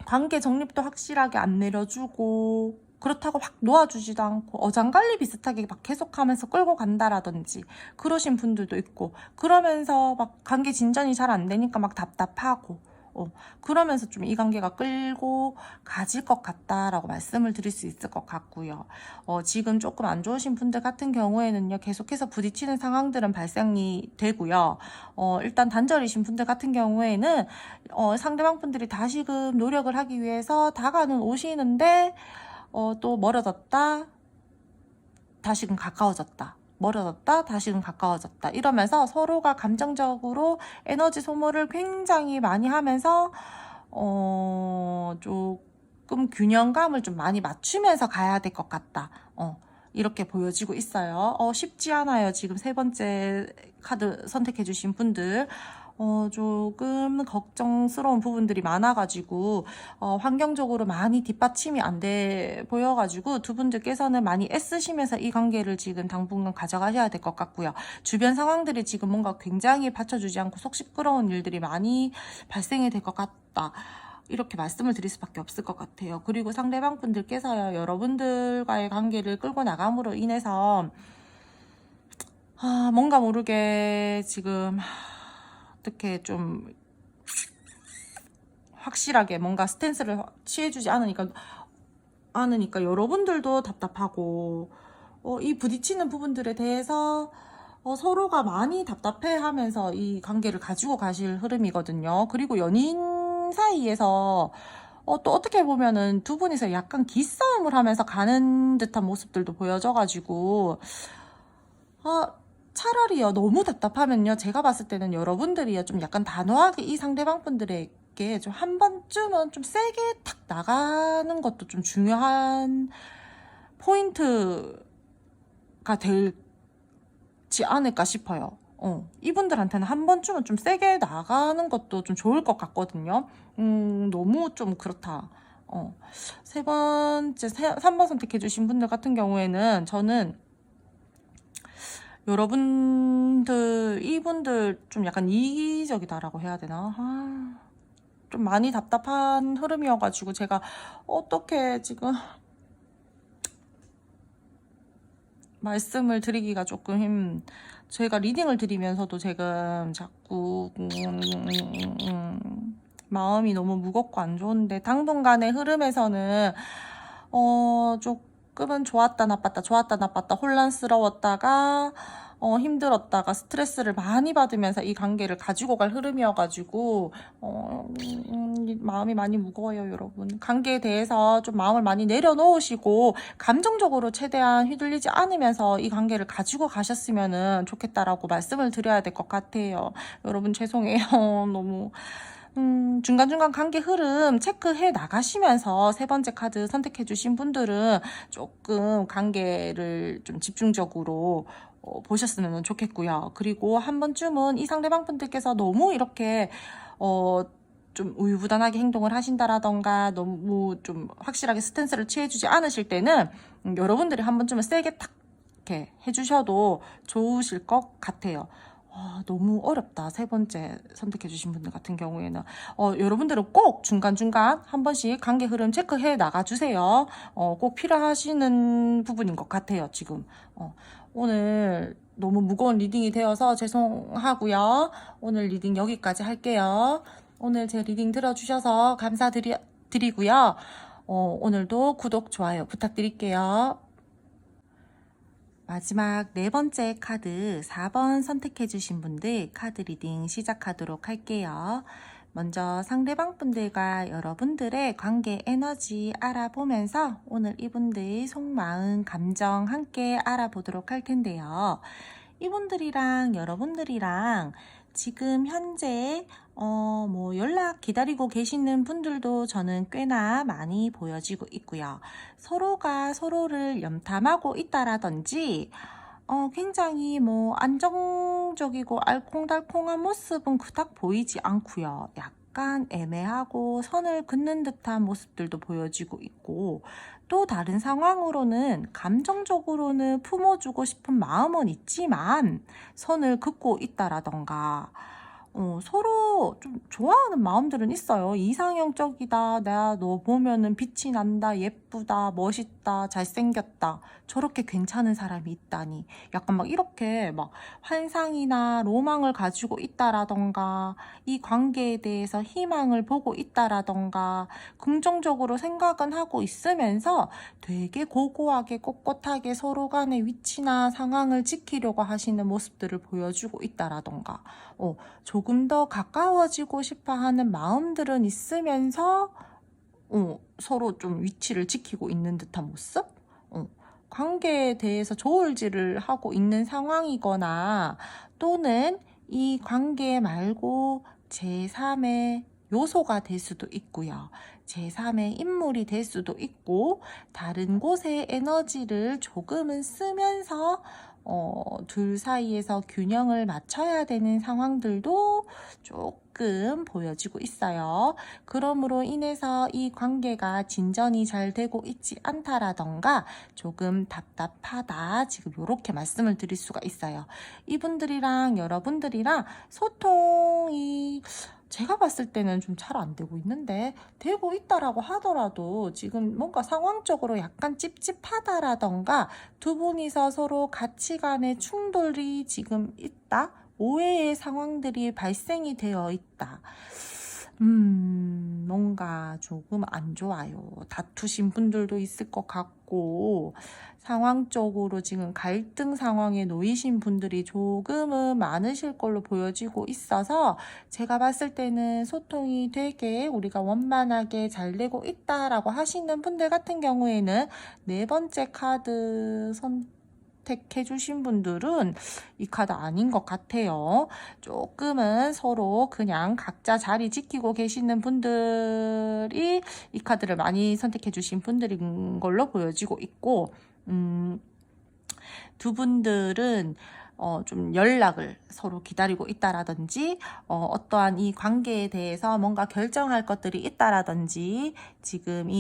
관계 정립도 확실하게 안 내려주고, 그렇다고 확 놓아주지도 않고, 어장관리 비슷하게 막 계속하면서 끌고 간다라든지, 그러신 분들도 있고, 그러면서 막 관계 진전이 잘 안 되니까 막 답답하고, 그러면서 좀 이 관계가 끌고 가질 것 같다라고 말씀을 드릴 수 있을 것 같고요. 지금 조금 안 좋으신 분들 같은 경우에는요, 계속해서 부딪히는 상황들은 발생이 되고요. 일단 단절이신 분들 같은 경우에는 상대방 분들이 다시금 노력을 하기 위해서 다가는 오시는데 또 멀어졌다, 다시금 가까워졌다. 멀어졌다, 다시금 가까워졌다. 이러면서 서로가 감정적으로 에너지 소모를 굉장히 많이 하면서 조금 균형감을 좀 많이 맞추면서 가야 될 것 같다. 이렇게 보여지고 있어요. 쉽지 않아요. 지금 세 번째 카드 선택해 주신 분들. 조금 걱정스러운 부분들이 많아가지고 환경적으로 많이 뒷받침이 안 돼 보여가지고 두 분들께서는 많이 애쓰시면서 이 관계를 지금 당분간 가져가셔야 될 것 같고요. 주변 상황들이 지금 뭔가 굉장히 받쳐주지 않고 속 시끄러운 일들이 많이 발생이 될 것 같다. 이렇게 말씀을 드릴 수밖에 없을 것 같아요. 그리고 상대방 분들께서요, 여러분들과의 관계를 끌고 나감으로 인해서 뭔가 모르게 지금 어떻게 좀 확실하게 뭔가 스탠스를 취해주지 않으니까 여러분들도 답답하고, 이 부딪히는 부분들에 대해서 서로가 많이 답답해하면서 이 관계를 가지고 가실 흐름이거든요. 그리고 연인 사이에서 또 어떻게 보면은 두 분이서 약간 기싸움을 하면서 가는 듯한 모습들도 보여져가지고, 차라리요, 너무 답답하면요, 제가 봤을 때는 여러분들이요, 좀 약간 단호하게 이 상대방 분들에게 좀 한 번쯤은 좀 세게 탁 나가는 것도 좀 중요한 포인트가 되지 않을까 싶어요. 이분들한테는 한 번쯤은 좀 세게 나가는 것도 좀 좋을 것 같거든요. 너무 좀 그렇다. 3번 선택해주신 분들 같은 경우에는 저는 여러분들, 이분들 좀 약간 이기적이다라고 해야 되나? 좀 많이 답답한 흐름이어가지고 제가 어떻게 지금 말씀을 드리기가 조금 제가 리딩을 드리면서도 지금 자꾸 마음이 너무 무겁고 안 좋은데, 당분간의 흐름에서는 조금은 좋았다 나빴다 혼란스러웠다가 힘들었다가 스트레스를 많이 받으면서 이 관계를 가지고 갈 흐름이어가지고 마음이 많이 무거워요, 여러분. 관계에 대해서 좀 마음을 많이 내려놓으시고 감정적으로 최대한 휘둘리지 않으면서 이 관계를 가지고 가셨으면 좋겠다라고 말씀을 드려야 될 것 같아요. 여러분 죄송해요. 너무 중간중간 관계 흐름 체크해 나가시면서 세 번째 카드 선택해 주신 분들은 조금 관계를 좀 집중적으로 보셨으면 좋겠고요. 그리고 한 번쯤은 이 상대방 분들께서 너무 이렇게 좀 우유부단하게 행동을 하신다라던가 너무 좀 확실하게 스탠스를 취해주지 않으실 때는 여러분들이 한 번쯤은 세게 탁 이렇게 해주셔도 좋으실 것 같아요. 너무 어렵다. 세 번째 선택해주신 분들 같은 경우에는 여러분들은 꼭 중간중간 한 번씩 관계 흐름 체크해 나가주세요. 꼭 필요하시는 부분인 것 같아요, 지금. 오늘 너무 무거운 리딩이 되어서 죄송하고요. 오늘 리딩 여기까지 할게요. 오늘 제 리딩 들어주셔서 감사드리고요. 오늘도 구독, 좋아요 부탁드릴게요. 마지막 네 번째 카드 4번 선택해 주신 분들 카드 리딩 시작하도록 할게요. 먼저 상대방 분들과 여러분들의 관계 에너지 알아보면서 오늘 이분들 속마음, 감정 함께 알아보도록 할 텐데요. 이분들이랑 여러분들이랑 지금 현재 연락 기다리고 계시는 분들도 저는 꽤나 많이 보여지고 있고요. 서로가 서로를 염탐하고 있다라든지 굉장히 안정적이고 알콩달콩한 모습은 그닥 보이지 않고요. 약간 애매하고 선을 긋는 듯한 모습들도 보여지고 있고, 또 다른 상황으로는 감정적으로는 품어주고 싶은 마음은 있지만 선을 긋고 있다라던가, 서로 좀 좋아하는 마음들은 있어요. 이상형적이다. 내가 너 보면은 빛이 난다. 예쁘다. 멋있다. 잘생겼다. 저렇게 괜찮은 사람이 있다니. 약간 이렇게 환상이나 로망을 가지고 있다라던가, 이 관계에 대해서 희망을 보고 있다라던가, 긍정적으로 생각은 하고 있으면서 되게 고고하게 꼿꼿하게 서로 간의 위치나 상황을 지키려고 하시는 모습들을 보여주고 있다라던가, 조금 더 가까워지고 싶어 하는 마음들은 있으면서 서로 좀 위치를 지키고 있는 듯한 모습? 관계에 대해서 조울질을 하고 있는 상황이거나, 또는 이 관계 말고 제3의 요소가 될 수도 있고요. 제3의 인물이 될 수도 있고, 다른 곳의 에너지를 조금은 쓰면서 둘 사이에서 균형을 맞춰야 되는 상황들도 조금 보여지고 있어요. 그러므로 인해서 이 관계가 진전이 잘 되고 있지 않다라던가 조금 답답하다, 지금 이렇게 말씀을 드릴 수가 있어요. 이분들이랑 여러분들이랑 소통이 제가 봤을 때는 좀 잘 안 되고 있는데, 되고 있다라고 하더라도 지금 뭔가 상황적으로 약간 찝찝하다라던가, 두 분이서 서로 가치관의 충돌이 지금 있다, 오해의 상황들이 발생이 되어 있다. 뭔가 조금 안 좋아요. 다투신 분들도 있을 것 같고, 상황적으로 지금 갈등 상황에 놓이신 분들이 조금은 많으실 걸로 보여지고 있어서, 제가 봤을 때는 소통이 되게 우리가 원만하게 잘 되고 있다라고 하시는 분들 같은 경우에는 네 번째 카드 선택해 주신 분들은 이 카드 아닌 것 같아요. 조금은 서로 그냥 각자 자리 지키고 계시는 분들이 이 카드를 많이 선택해 주신 분들인 걸로 보여지고 있고, 두 분들은 좀 연락을 서로 기다리고 있다라든지, 어떠한 이 관계에 대해서 뭔가 결정할 것들이 있다라든지, 지금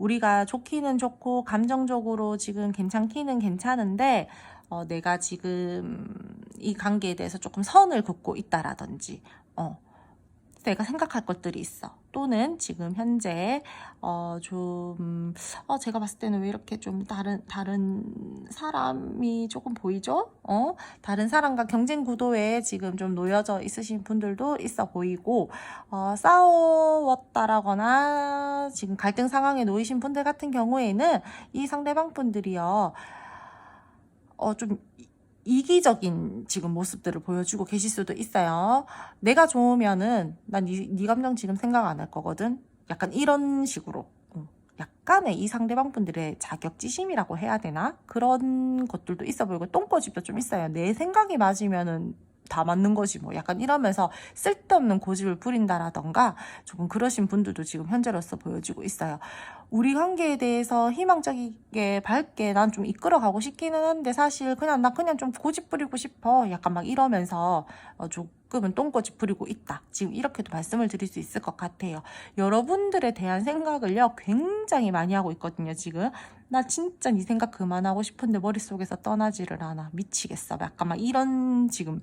우리가 좋기는 좋고 감정적으로 지금 괜찮기는 괜찮은데, 내가 지금 이 관계에 대해서 조금 선을 긋고 있다라든지, 내가 생각할 것들이 있어. 또는 지금 현재 제가 봤을 때는 왜 이렇게 좀 다른 사람이 조금 보이죠? 다른 사람과 경쟁 구도에 지금 좀 놓여져 있으신 분들도 있어 보이고, 싸웠다라거나 지금 갈등 상황에 놓이신 분들 같은 경우에는 이 상대방 분들이요, 좀 이기적인 지금 모습들을 보여주고 계실 수도 있어요. 내가 좋으면은 난 네 감정 지금 생각 안 할 거거든. 약간 이런 식으로. 약간의 이 상대방 분들의 자격지심이라고 해야 되나? 그런 것들도 있어 보이고, 똥꼬집도 좀 있어요. 내 생각이 맞으면은 다 맞는 거지 뭐, 약간 이러면서 쓸데없는 고집을 부린다라던가, 조금 그러신 분들도 지금 현재로서 보여지고 있어요. 우리 관계에 대해서 희망적이게 밝게 난 좀 이끌어가고 싶기는 한데, 사실 나 그냥 좀 고집 부리고 싶어, 약간 이러면서 조금은 똥꼬집 부리고 있다, 지금 이렇게도 말씀을 드릴 수 있을 것 같아요. 여러분들에 대한 생각을요 굉장히 많이 하고 있거든요. 지금 나 진짜 네 생각 그만하고 싶은데 머릿속에서 떠나지를 않아. 미치겠어. 약간 이런 지금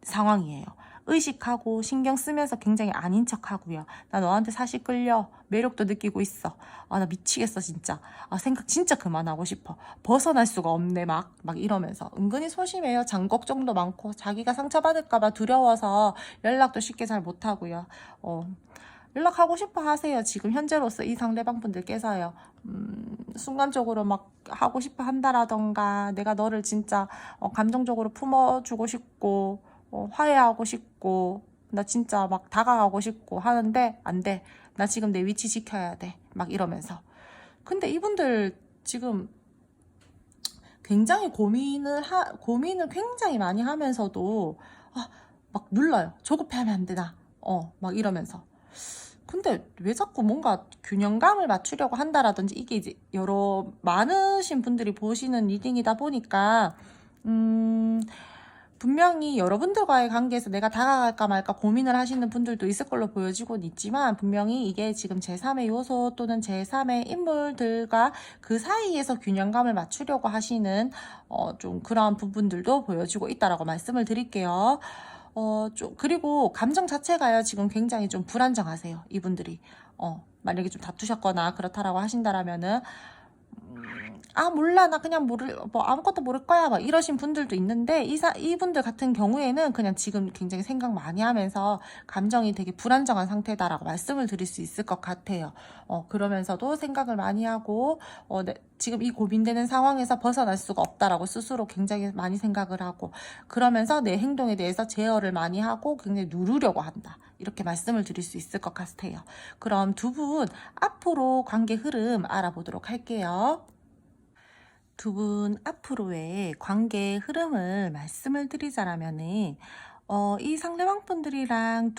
상황이에요. 의식하고 신경 쓰면서 굉장히 아닌 척 하고요. 나 너한테 사실 끌려. 매력도 느끼고 있어. 나 미치겠어 진짜. 생각 진짜 그만하고 싶어. 벗어날 수가 없네. 막 이러면서 은근히 소심해요. 장걱정도 많고, 자기가 상처받을까봐 두려워서 연락도 쉽게 잘 못하고요. 연락하고 싶어 하세요. 지금 현재로서 이 상대방 분들께서요. 순간적으로 하고 싶어 한다라던가, 내가 너를 진짜 감정적으로 품어주고 싶고, 화해하고 싶고, 나 진짜 막 다가가고 싶고 하는데 안 돼. 나 지금 내 위치 지켜야 돼. 막 이러면서. 근데 이분들 지금 굉장히 고민을 굉장히 많이 하면서도 막 눌러요. 조급해하면 안 되나. 막 이러면서. 근데 왜 자꾸 뭔가 균형감을 맞추려고 한다라든지, 이게 이제 많으신 분들이 보시는 리딩이다 보니까 분명히 여러분들과의 관계에서 내가 다가갈까 말까 고민을 하시는 분들도 있을 걸로 보여지곤 있지만, 분명히 이게 지금 제3의 요소 또는 제3의 인물들과 그 사이에서 균형감을 맞추려고 하시는 좀 그런 부분들도 보여지고 있다라고 말씀을 드릴게요. 그리고 감정 자체가요, 지금 굉장히 좀 불안정하세요, 이분들이. 만약에 좀 다투셨거나 그렇다라고 하신다라면은, 몰라, 나 그냥 아무것도 모를 거야, 막 이러신 분들도 있는데, 이분들 같은 경우에는 그냥 지금 굉장히 생각 많이 하면서 감정이 되게 불안정한 상태다라고 말씀을 드릴 수 있을 것 같아요. 그러면서도 생각을 많이 하고, 지금 이 고민되는 상황에서 벗어날 수가 없다라고 스스로 굉장히 많이 생각을 하고, 그러면서 내 행동에 대해서 제어를 많이 하고 굉장히 누르려고 한다. 이렇게 말씀을 드릴 수 있을 것 같아요. 그럼 두 분 앞으로 관계 흐름 알아보도록 할게요. 두 분 앞으로의 관계 흐름을 말씀을 드리자면은, 이 상대방 분들이랑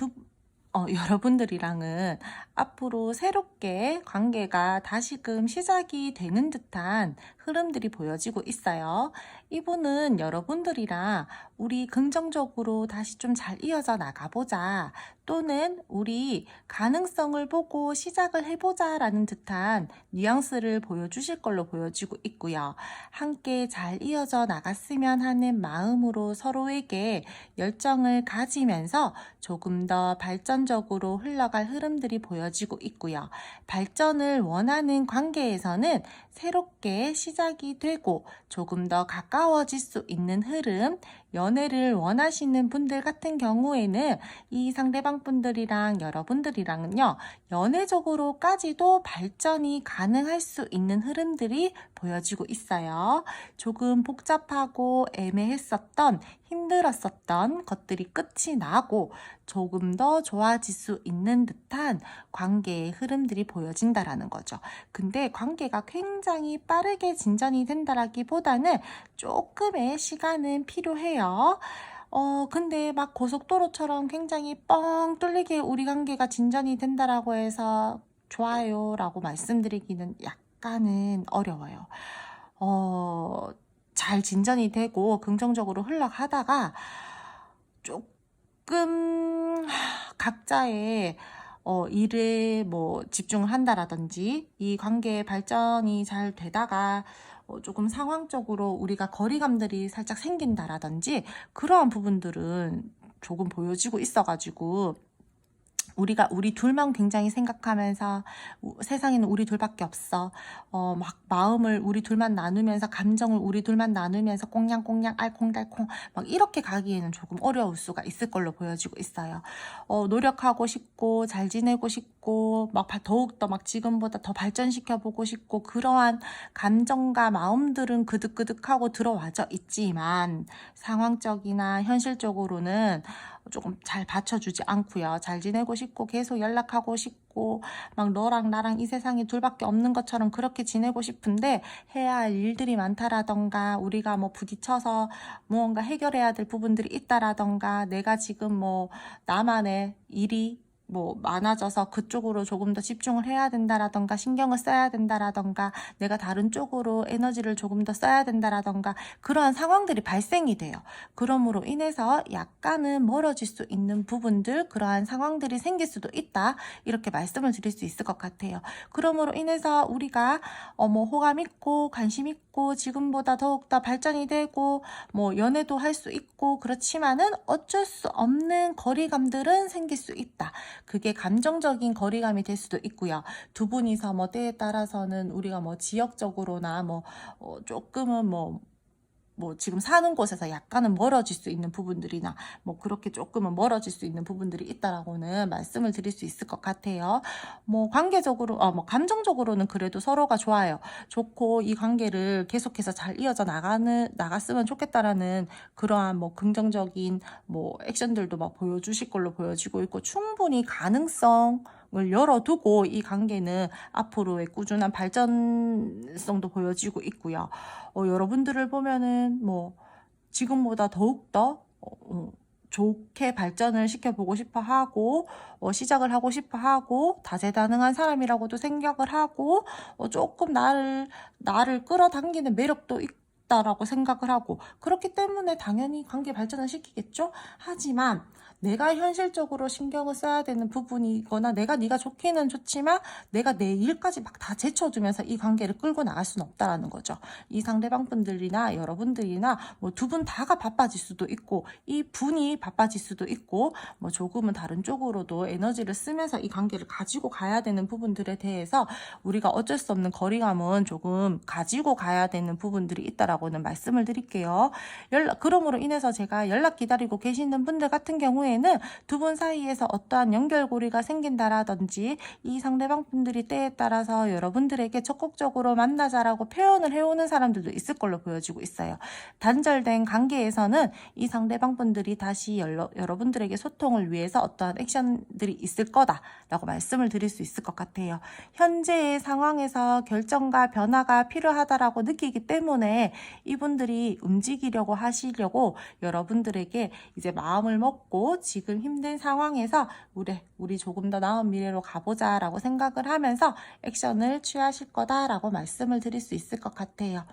여러분들이랑은 앞으로 새롭게 관계가 다시금 시작이 되는 듯한 흐름들이 보여지고 있어요. 이분은 여러분들이랑 우리 긍정적으로 다시 좀 잘 이어져 나가보자, 또는 우리 가능성을 보고 시작을 해보자 라는 듯한 뉘앙스를 보여주실 걸로 보여지고 있고요. 함께 잘 이어져 나갔으면 하는 마음으로 서로에게 열정을 가지면서 조금 더 발전적으로 흘러갈 흐름들이 보여지고 있고요. 발전을 원하는 관계에서는 새롭게 시작이 되고 조금 더 가까워질 수 있는 흐름, 연애를 원하시는 분들 같은 경우에는 이 상대방 분들이랑 여러분들이랑은요, 연애적으로까지도 발전이 가능할 수 있는 흐름들이 보여지고 있어요. 조금 복잡하고 애매했었던, 힘들었었던 것들이 끝이 나고 조금 더 좋아질 수 있는 듯한 관계의 흐름들이 보여진다라는 거죠. 근데 관계가 굉장히 빠르게 진전이 된다라기보다는 조금의 시간은 필요해요. 근데 막 고속도로처럼 굉장히 뻥 뚫리게 우리 관계가 진전이 된다라고 해서 좋아요 라고 말씀드리기는 약간은 어려워요. 잘 진전이 되고 긍정적으로 흘러가다가 조금 각자의 일에 집중을 한다라든지, 이 관계의 발전이 잘 되다가 조금 상황적으로 우리가 거리감들이 살짝 생긴다라든지, 그러한 부분들은 조금 보여지고 있어가지고, 우리가 우리 둘만 굉장히 생각하면서 세상에는 우리 둘밖에 없어. 막 마음을 우리 둘만 나누면서, 감정을 우리 둘만 나누면서 꽁냥꽁냥 알콩달콩 막 이렇게 가기에는 조금 어려울 수가 있을 걸로 보여지고 있어요. 노력하고 싶고 잘 지내고 싶고 막 더욱더 막 지금보다 더 발전시켜보고 싶고, 그러한 감정과 마음들은 그득그득하고 들어와져 있지만 상황적이나 현실적으로는 조금 잘 받쳐주지 않고요. 잘 지내고 싶고 계속 연락하고 싶고 막 너랑 나랑 이 세상에 둘밖에 없는 것처럼 그렇게 지내고 싶은데, 해야 할 일들이 많다라던가, 우리가 부딪혀서 무언가 해결해야 될 부분들이 있다라던가, 내가 지금 나만의 일이 많아져서 그쪽으로 조금 더 집중을 해야 된다라던가, 신경을 써야 된다라던가, 내가 다른 쪽으로 에너지를 조금 더 써야 된다라던가, 그러한 상황들이 발생이 돼요. 그러므로 인해서 약간은 멀어질 수 있는 부분들, 그러한 상황들이 생길 수도 있다, 이렇게 말씀을 드릴 수 있을 것 같아요. 그러므로 인해서 우리가 호감 있고 관심 있고 지금보다 더욱더 발전이 되고 연애도 할 수 있고, 그렇지만은 어쩔 수 없는 거리감들은 생길 수 있다. 그게 감정적인 거리감이 될 수도 있고요. 두 분이서 때에 따라서는 우리가 지역적으로나 조금은 뭐 지금 사는 곳에서 약간은 멀어질 수 있는 부분들이나 뭐 그렇게 조금은 멀어질 수 있는 부분들이 있다라고는 말씀을 드릴 수 있을 것 같아요. 뭐 관계적으로 뭐 감정적으로는 그래도 서로가 좋아요. 좋고 이 관계를 계속해서 잘 이어져 나갔으면 좋겠다라는 그러한 뭐 긍정적인 뭐 액션들도 막 보여주실 걸로 보여지고 있고, 충분히 가능성을 열어두고 이 관계는 앞으로의 꾸준한 발전성도 보여지고 있고요. 여러분들을 보면은 뭐 지금보다 더욱더 좋게 발전을 시켜보고 싶어 하고, 시작을 하고 싶어 하고, 다재다능한 사람이라고도 생각을 하고, 조금 나를 끌어당기는 매력도 있다라고 생각을 하고, 그렇기 때문에 당연히 관계 발전을 시키겠죠? 하지만 내가 현실적으로 신경을 써야 되는 부분이거나, 네가 좋기는 좋지만 내가 내 일까지 막 다 제쳐두면서 이 관계를 끌고 나갈 수는 없다라는 거죠. 이 상대방 분들이나 여러분들이나 뭐 두 분 다가 바빠질 수도 있고, 이 분이 바빠질 수도 있고, 뭐 조금은 다른 쪽으로도 에너지를 쓰면서 이 관계를 가지고 가야 되는 부분들에 대해서 우리가 어쩔 수 없는 거리감은 조금 가지고 가야 되는 부분들이 있다라고는 말씀을 드릴게요. 그러므로 인해서 제가 연락 기다리고 계시는 분들 같은 경우에는 두 분 사이에서 어떠한 연결고리가 생긴다라든지, 이 상대방 분들이 때에 따라서 여러분들에게 적극적으로 만나자라고 표현을 해오는 사람들도 있을 걸로 보여지고 있어요. 단절된 관계에서는 이 상대방 분들이 다시 여러분들에게 소통을 위해서 어떠한 액션들이 있을 거다라고 말씀을 드릴 수 있을 것 같아요. 현재의 상황에서 결정과 변화가 필요하다라고 느끼기 때문에 이분들이 움직이려고 하시려고 여러분들에게 이제 마음을 먹고, 지금 힘든 상황에서 우리 조금 더 나은 미래로 가보자라고 생각을 하면서 액션을 취하실 거다라고 말씀을 드릴 수 있을 것 같아요.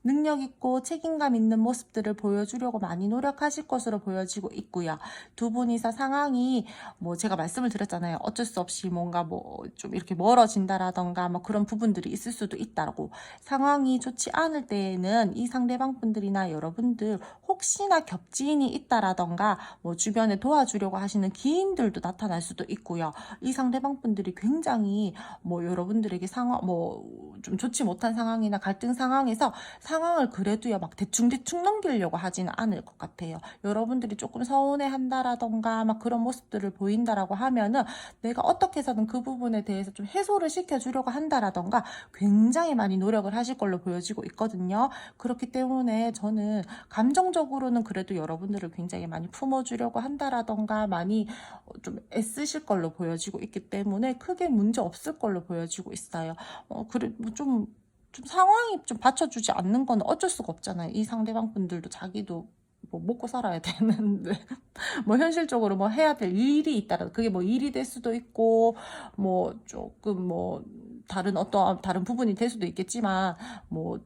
능력 있고 책임감 있는 모습들을 보여주려고 많이 노력하실 것으로 보여지고 있고요. 두 분이서 상황이 뭐 제가 말씀을 드렸잖아요. 어쩔 수 없이 뭔가 뭐 좀 이렇게 멀어진다라던가 뭐 그런 부분들이 있을 수도 있다라고. 상황이 좋지 않을 때에는 이 상대방 분들이나 여러분들 혹시나 겹지인이 있다라던가 뭐 주변에 도와주려고 하시는 기인들도 나타날 수도 있고요. 이 상대방 분들이 굉장히 뭐 여러분들에게 뭐 좀 좋지 못한 상황이나 갈등 상황에서 상황을 그래도요 막 대충 넘기려고 하지는 않을 것 같아요. 여러분들이 조금 서운해한다라던가 막 그런 모습들을 보인다라고 하면은 내가 어떻게 해서든 그 부분에 대해서 좀 해소를 시켜주려고 한다라던가 굉장히 많이 노력을 하실 걸로 보여지고 있거든요. 그렇기 때문에 저는 감정적으로는 그래도 여러분들을 굉장히 많이 품어주려고 한다라던가 많이 좀 애쓰실 걸로 보여지고 있기 때문에 크게 문제 없을 걸로 보여지고 있어요. 그래 좀 상황이 좀 받쳐주지 않는 건 어쩔 수가 없잖아요. 이 상대방 분들도 자기도 뭐 먹고 살아야 되는데 뭐 현실적으로 뭐 해야 될 일이 있다라, 그게 뭐 일이 될 수도 있고 뭐 조금 뭐 다른 부분이 될 수도 있겠지만, 뭐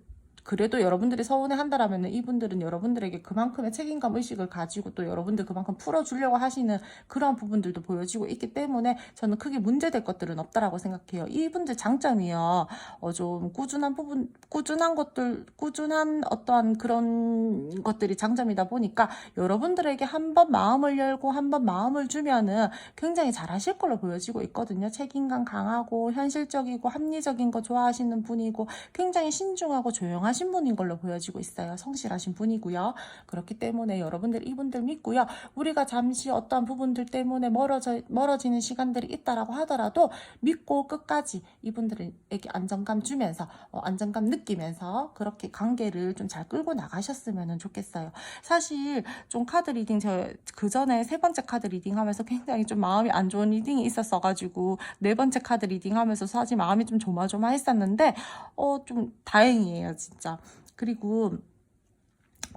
그래도 여러분들이 서운해한다라면 이분들은 여러분들에게 그만큼의 책임감 의식을 가지고 또 여러분들 그만큼 풀어주려고 하시는 그런 부분들도 보여지고 있기 때문에 저는 크게 문제될 것들은 없다라고 생각해요. 이분들 장점이요. 좀 꾸준한 어떠한 그런 것들이 장점이다 보니까 여러분들에게 한번 마음을 열고 한번 마음을 주면은 굉장히 잘하실 걸로 보여지고 있거든요. 책임감 강하고 현실적이고 합리적인 거 좋아하시는 분이고 굉장히 신중하고 조용하신 분인 걸로 보여지고 있어요. 성실하신 분이고요. 그렇기 때문에 여러분들 이분들 믿고요. 우리가 잠시 어떠한 부분들 때문에 멀어지는 시간들이 있다라고 하더라도 믿고 끝까지 이분들에게 안정감 주면서 안정감 느끼면서 그렇게 관계를 좀 잘 끌고 나가셨으면 좋겠어요. 사실 좀 카드 리딩 그 전에 세 번째 카드 리딩 하면서 굉장히 좀 마음이 안 좋은 리딩이 있었어가지고 네 번째 카드 리딩 하면서 사실 마음이 좀 조마조마했었는데 좀 다행이에요 진짜. 그리고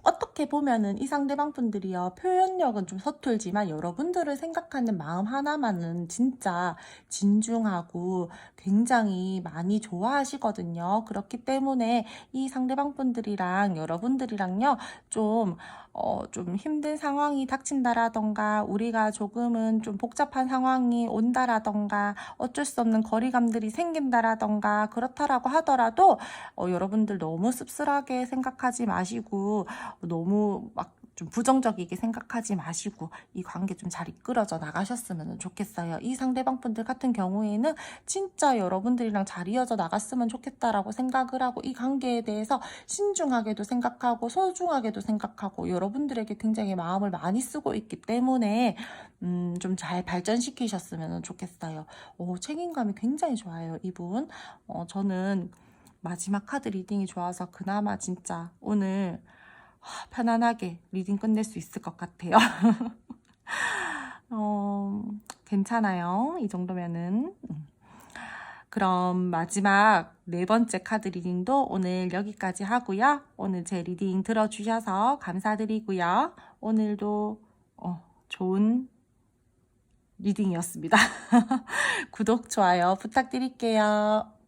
어떻게 보면은 이 상대방 분들이요, 표현력은 좀 서툴지만 여러분들을 생각하는 마음 하나만은 진짜 진중하고 굉장히 많이 좋아하시거든요. 그렇기 때문에 이 상대방 분들이랑 여러분들이랑요 좀 힘든 상황이 닥친다라던가, 우리가 조금은 좀 복잡한 상황이 온다라던가, 어쩔 수 없는 거리감들이 생긴다라던가 그렇다라고 하더라도 여러분들 너무 씁쓸하게 생각하지 마시고, 너무 막 좀 부정적이게 생각하지 마시고 이 관계 좀 잘 이끌어져 나가셨으면 좋겠어요. 이 상대방 분들 같은 경우에는 진짜 여러분들이랑 잘 이어져 나갔으면 좋겠다라고 생각을 하고 이 관계에 대해서 신중하게도 생각하고 소중하게도 생각하고 여러분들에게 굉장히 마음을 많이 쓰고 있기 때문에 좀 잘 발전시키셨으면 좋겠어요. 책임감이 굉장히 좋아요, 이분. 저는 마지막 카드 리딩이 좋아서 그나마 진짜 오늘 편안하게 리딩 끝낼 수 있을 것 같아요. 괜찮아요. 이 정도면은. 그럼 마지막 네 번째 카드 리딩도 오늘 여기까지 하고요. 오늘 제 리딩 들어주셔서 감사드리고요. 오늘도 좋은 리딩이었습니다. 구독, 좋아요 부탁드릴게요.